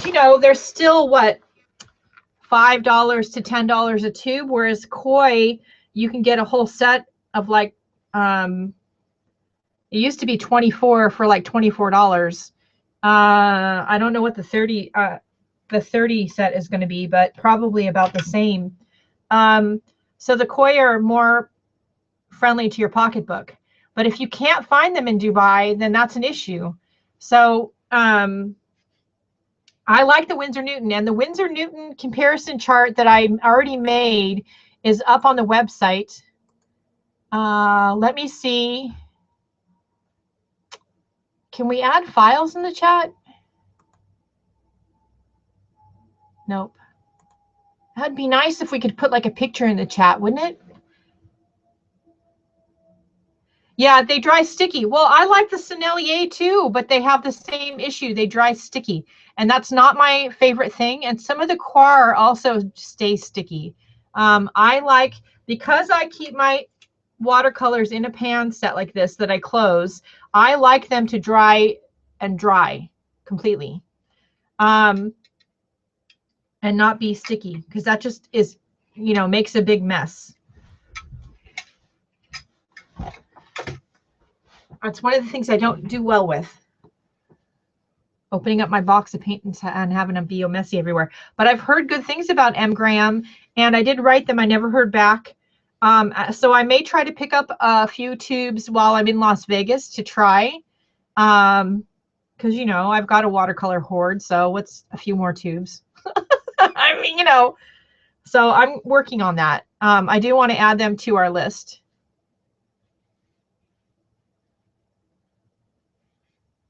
you know, they're still what, $5 to $10 a tube, whereas Koi, you can get a whole set of like, it used to be 24 for like $24. I don't know what the 30 set is going to be, but probably about the same. So the Koi are more friendly to your pocketbook. But if you can't find them in Dubai, then that's an issue. So I like the Winsor Newton, and the Winsor Newton comparison chart that I already made is up on the website. Let me see. Can we add files in the chat? Nope. That'd be nice if we could put like a picture in the chat, wouldn't it? Yeah, they dry sticky. Well, I like the Sennelier too, but they have the same issue. They dry sticky, and that's not my favorite thing. And some of the Coir also stay sticky. I like, because I keep my watercolors in a pan set like this that I close, I like them to dry completely, and not be sticky, because that just is, you know, makes a big mess. That's one of the things I don't do well with, opening up my box of paint and having them be messy everywhere. But I've heard good things about M. Graham, and I did write them. I never heard back. So I may try to pick up a few tubes while I'm in Las Vegas to try. Because, you know, I've got a watercolor hoard, so what's a few more tubes? I mean, you know, so I'm working on that. I do want to add them to our list.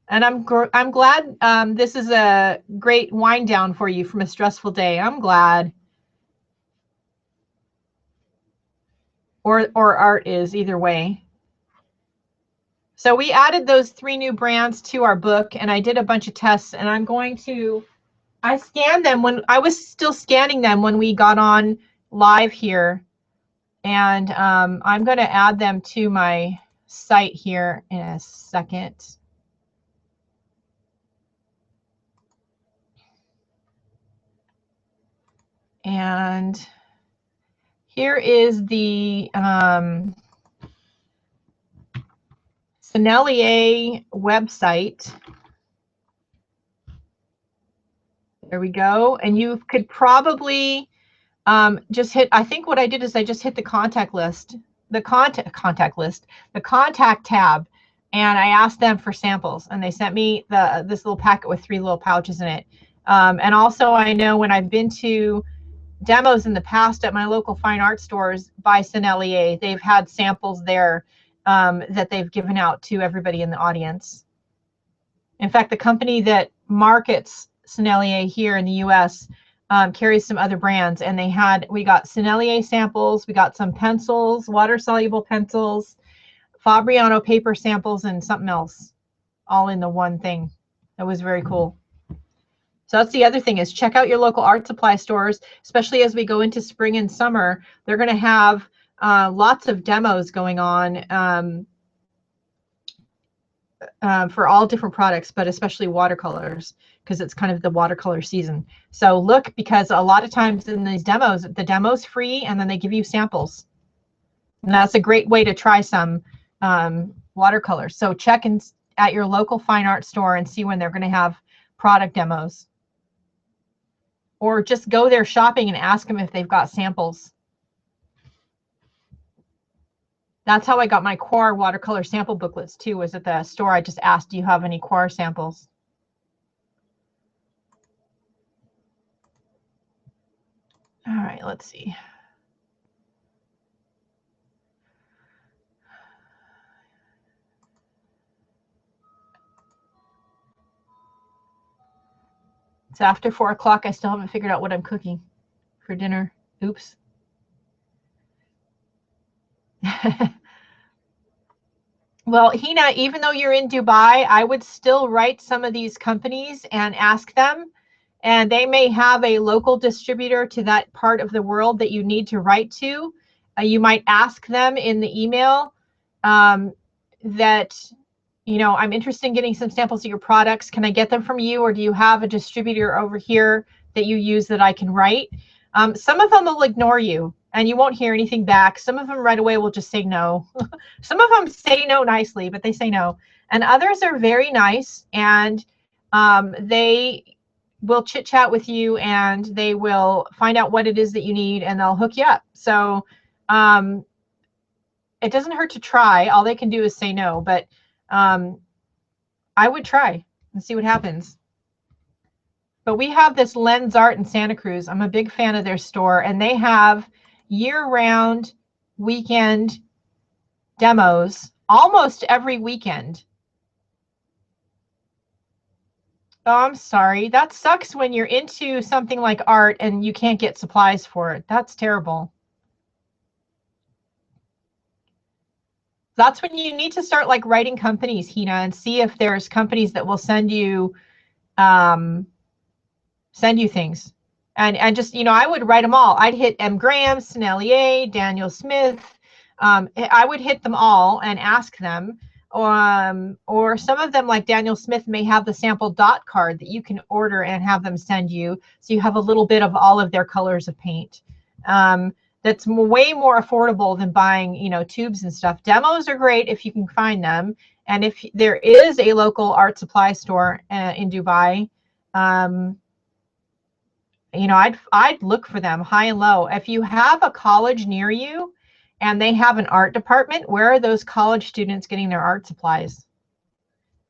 And I'm glad this is a great wind down for you from a stressful day. I'm glad. Or art is, either way. So we added those 3 new brands to our book, and I did a bunch of tests, and I scanned them when I was still scanning them when we got on live here. And I'm going to add them to my site here in a second. And Here is the Sennelier website. There we go. And you could probably just hit, I think what I did is I just hit the contact list, the contact tab, and I asked them for samples, and they sent me this little packet with 3 little pouches in it. And also I know when I've been to demos in the past at my local fine art stores by Sennelier, they've had samples there that they've given out to everybody in the audience. In fact, the company that markets Sennelier here in the US carries some other brands, and we got Sennelier samples, we got some pencils, water-soluble pencils, Fabriano paper samples, and something else, all in the one thing. That was very cool. So that's the other thing, is check out your local art supply stores, especially as we go into spring and summer. They're going to have lots of demos going on for all different products, but especially watercolors, because it's kind of the watercolor season. So look, because a lot of times in these demos, the demo's free, and then they give you samples. And that's a great way to try some watercolors. So check at your local fine art store and see when they're going to have product demos. Or just go there shopping and ask them if they've got samples. That's how I got my Quar watercolor sample booklets too, was at the store. I just asked, do you have any Quar samples? All right, let's see. It's after 4 o'clock. I still haven't figured out what I'm cooking for dinner. Oops. Well, Hina, even though you're in Dubai, I would still write some of these companies and ask them, and they may have a local distributor to that part of the world that you need to write to. You might ask them in the email that, you know, I'm interested in getting some samples of your products. Can I get them from you, or do you have a distributor over here that you use that I can write? Some of them will ignore you and you won't hear anything back. Some of them right away will just say no. Some of them say no nicely, but they say no. And others are very nice, and they will chit chat with you, and they will find out what it is that you need, and they'll hook you up. So it doesn't hurt to try. All they can do is say no, but I would try and see what happens. But we have this Lens Art in Santa Cruz. I'm a big fan of their store, and they have year-round weekend demos almost every weekend. Oh, I'm sorry. That sucks when you're into something like art and you can't get supplies for it. That's terrible. That's when you need to start like writing companies, Hina, and see if there's companies that will send you things. And just, you know, I would write them all. I'd hit M. Graham, Sennelier, Daniel Smith. I would hit them all and ask them. Or some of them, like Daniel Smith, may have the sample dot card that you can order and have them send you. So you have a little bit of all of their colors of paint. That's way more affordable than buying, you know, tubes and stuff. Demos are great if you can find them. And if there is a local art supply store in Dubai, you know, I'd look for them high and low. If you have a college near you and they have an art department, where are those college students getting their art supplies?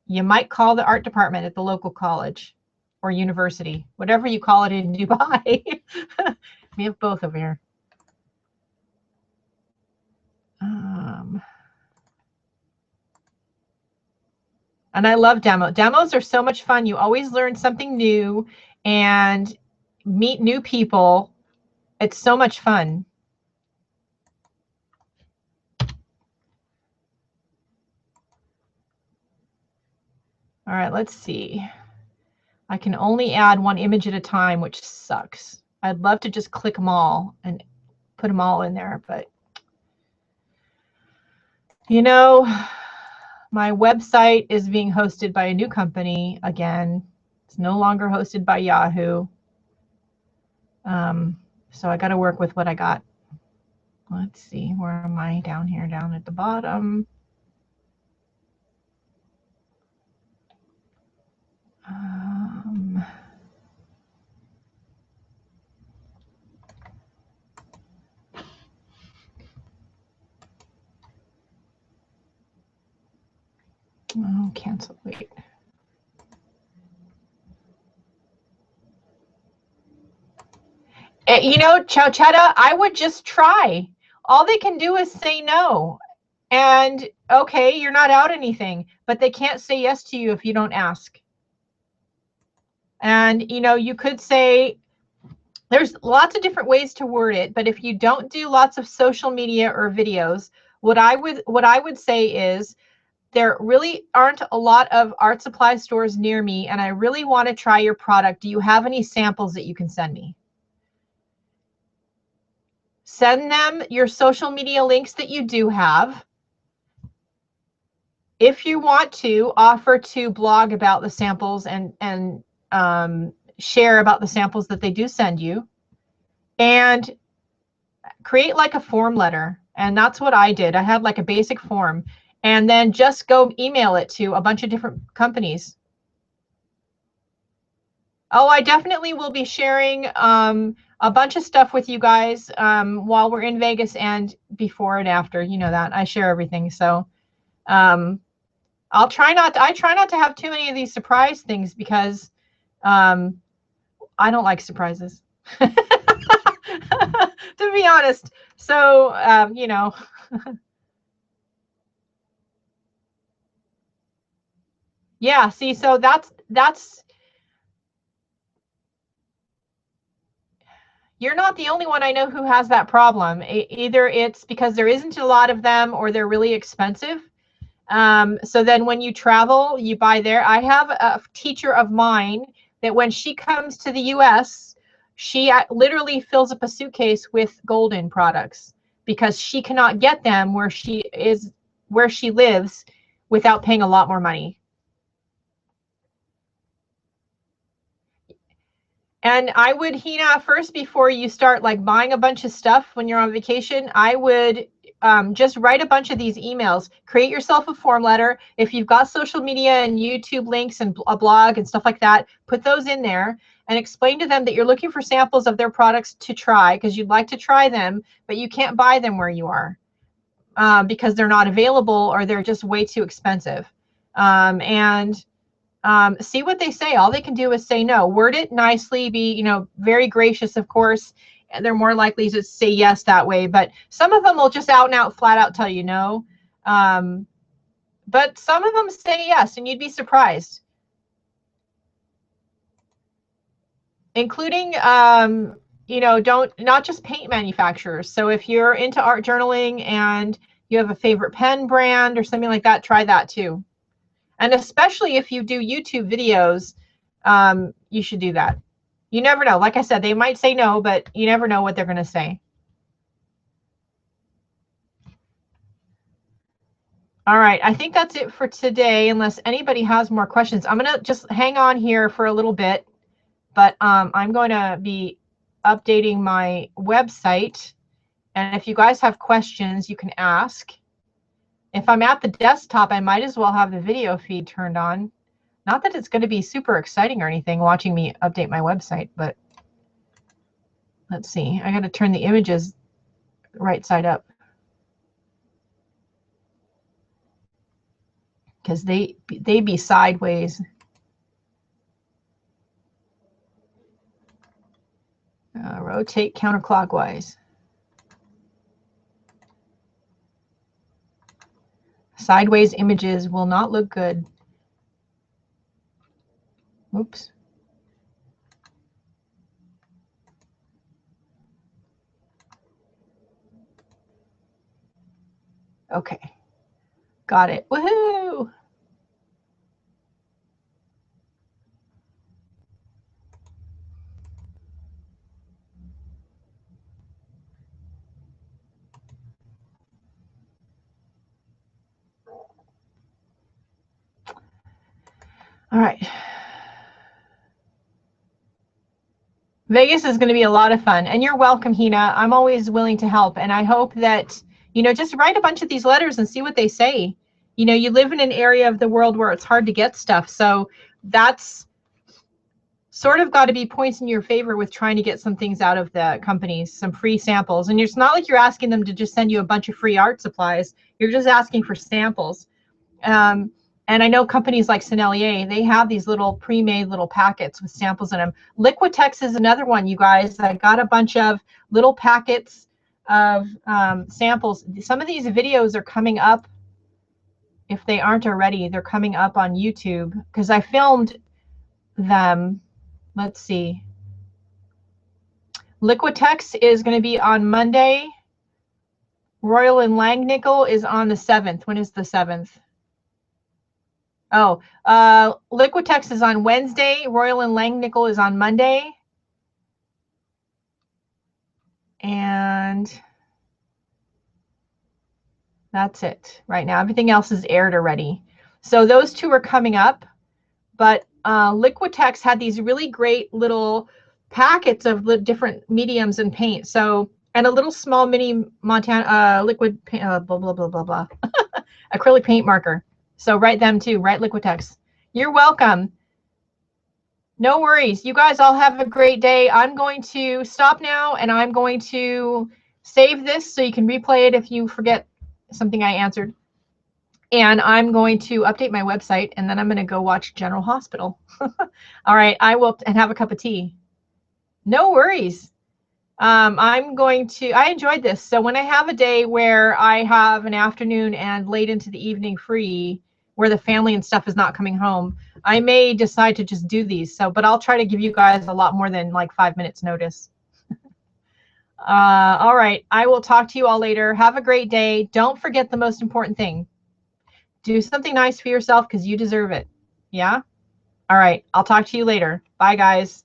You might call the art department at the local college or university, whatever you call it in Dubai. We have both over here. And I love demos. Demos are so much fun. You always learn something new and meet new people. It's so much fun. All right, let's see. I can only add one image at a time, which sucks. I'd love to just click them all and put them all in there, but you know, my website is being hosted by a new company again. It's no longer hosted by Yahoo. So I got to work with what I got. Let's see, where am I? Down here, down at the bottom. Oh, cancel, wait. You know, Chowchetta, I would just try. All they can do is say no. And okay, you're not out anything, but they can't say yes to you if you don't ask. And, you know, you could say, there's lots of different ways to word it, but if you don't do lots of social media or videos, what I would say is, there really aren't a lot of art supply stores near me, and I really want to try your product. Do you have any samples that you can send me? Send them your social media links that you do have. If you want to, offer to blog about the samples and share about the samples that they do send you, and create like a form letter. And that's what I did. I had like a basic form, and then just go email it to a bunch of different companies. Oh, I definitely will be sharing a bunch of stuff with you guys while we're in Vegas and before and after. You know that I share everything. So I try not to have too many of these surprise things, because I don't like surprises. To be honest. So you know. Yeah, see, so that's you're not the only one I know who has that problem. Either it's because there isn't a lot of them, or they're really expensive. So then when you travel, you buy there. I have a teacher of mine that when she comes to the US, she literally fills up a suitcase with golden products, because she cannot get them where she lives without paying a lot more money. And I would, Hina, first, before you start like buying a bunch of stuff when you're on vacation, I would just write a bunch of these emails. Create yourself a form letter. If you've got social media and YouTube links and a blog and stuff like that, put those in there and explain to them that you're looking for samples of their products to try, because you'd like to try them, but you can't buy them where you are because they're not available, or they're just way too expensive. And see what they say. All they can do is say no. Word it nicely, be, you know, very gracious, of course, and they're more likely to say yes that way. But some of them will just out and out, flat out tell you no. But some of them say yes, and you'd be surprised. Including, you know, not just paint manufacturers. So if you're into art journaling and you have a favorite pen brand or something like that, try that too. And especially if you do YouTube videos, you should do that. You never know. Like I said, they might say no, but you never know what they're going to say. All right. I think that's it for today, unless anybody has more questions. I'm going to just hang on here for a little bit, but I'm going to be updating my website. And if you guys have questions, you can ask. If I'm at the desktop, I might as well have the video feed turned on. Not that it's going to be super exciting or anything watching me update my website, but let's see. I got to turn the images right side up, because they be sideways. Rotate counterclockwise. Sideways images will not look good. Oops. Okay. Got it. Woohoo! All right. Vegas is going to be a lot of fun, and you're welcome, Hina. I'm always willing to help, and I hope that, you know, just write a bunch of these letters and see what they say. You know, you live in an area of the world where it's hard to get stuff, so that's sort of got to be points in your favor with trying to get some things out of the companies, some free samples. And it's not like you're asking them to just send you a bunch of free art supplies. You're just asking for samples. And I know companies like Sennelier, they have these little pre-made little packets with samples in them. Liquitex is another one, you guys. I got a bunch of little packets of samples. Some of these videos are coming up. If they aren't already, they're coming up on YouTube because I filmed them. Let's see. Liquitex is going to be on Monday. Royal and Langnickel is on the 7th. When is the 7th? Oh, Liquitex is on Wednesday. Royal and Langnickel is on Monday. And that's it right now. Everything else is aired already. So those two are coming up. But Liquitex had these really great little packets of different mediums and paint. So, and a little small mini Montana liquid paint, blah, blah, blah, blah, blah. Acrylic paint marker. So write them too, write Liquitex. You're welcome. No worries. You guys all have a great day. I'm going to stop now, and I'm going to save this so you can replay it if you forget something I answered. And I'm going to update my website, and then I'm going to go watch General Hospital. All right, I will, and have a cup of tea. No worries. I enjoyed this. So when I have a day where I have an afternoon and late into the evening free, where the family and stuff is not coming home, I may decide to just do these. So, but I'll try to give you guys a lot more than like 5 minutes notice. All right, I will talk to you all later. Have a great day. Don't forget the most important thing. Do something nice for yourself because you deserve it. Yeah? All right, I'll talk to you later. Bye, guys.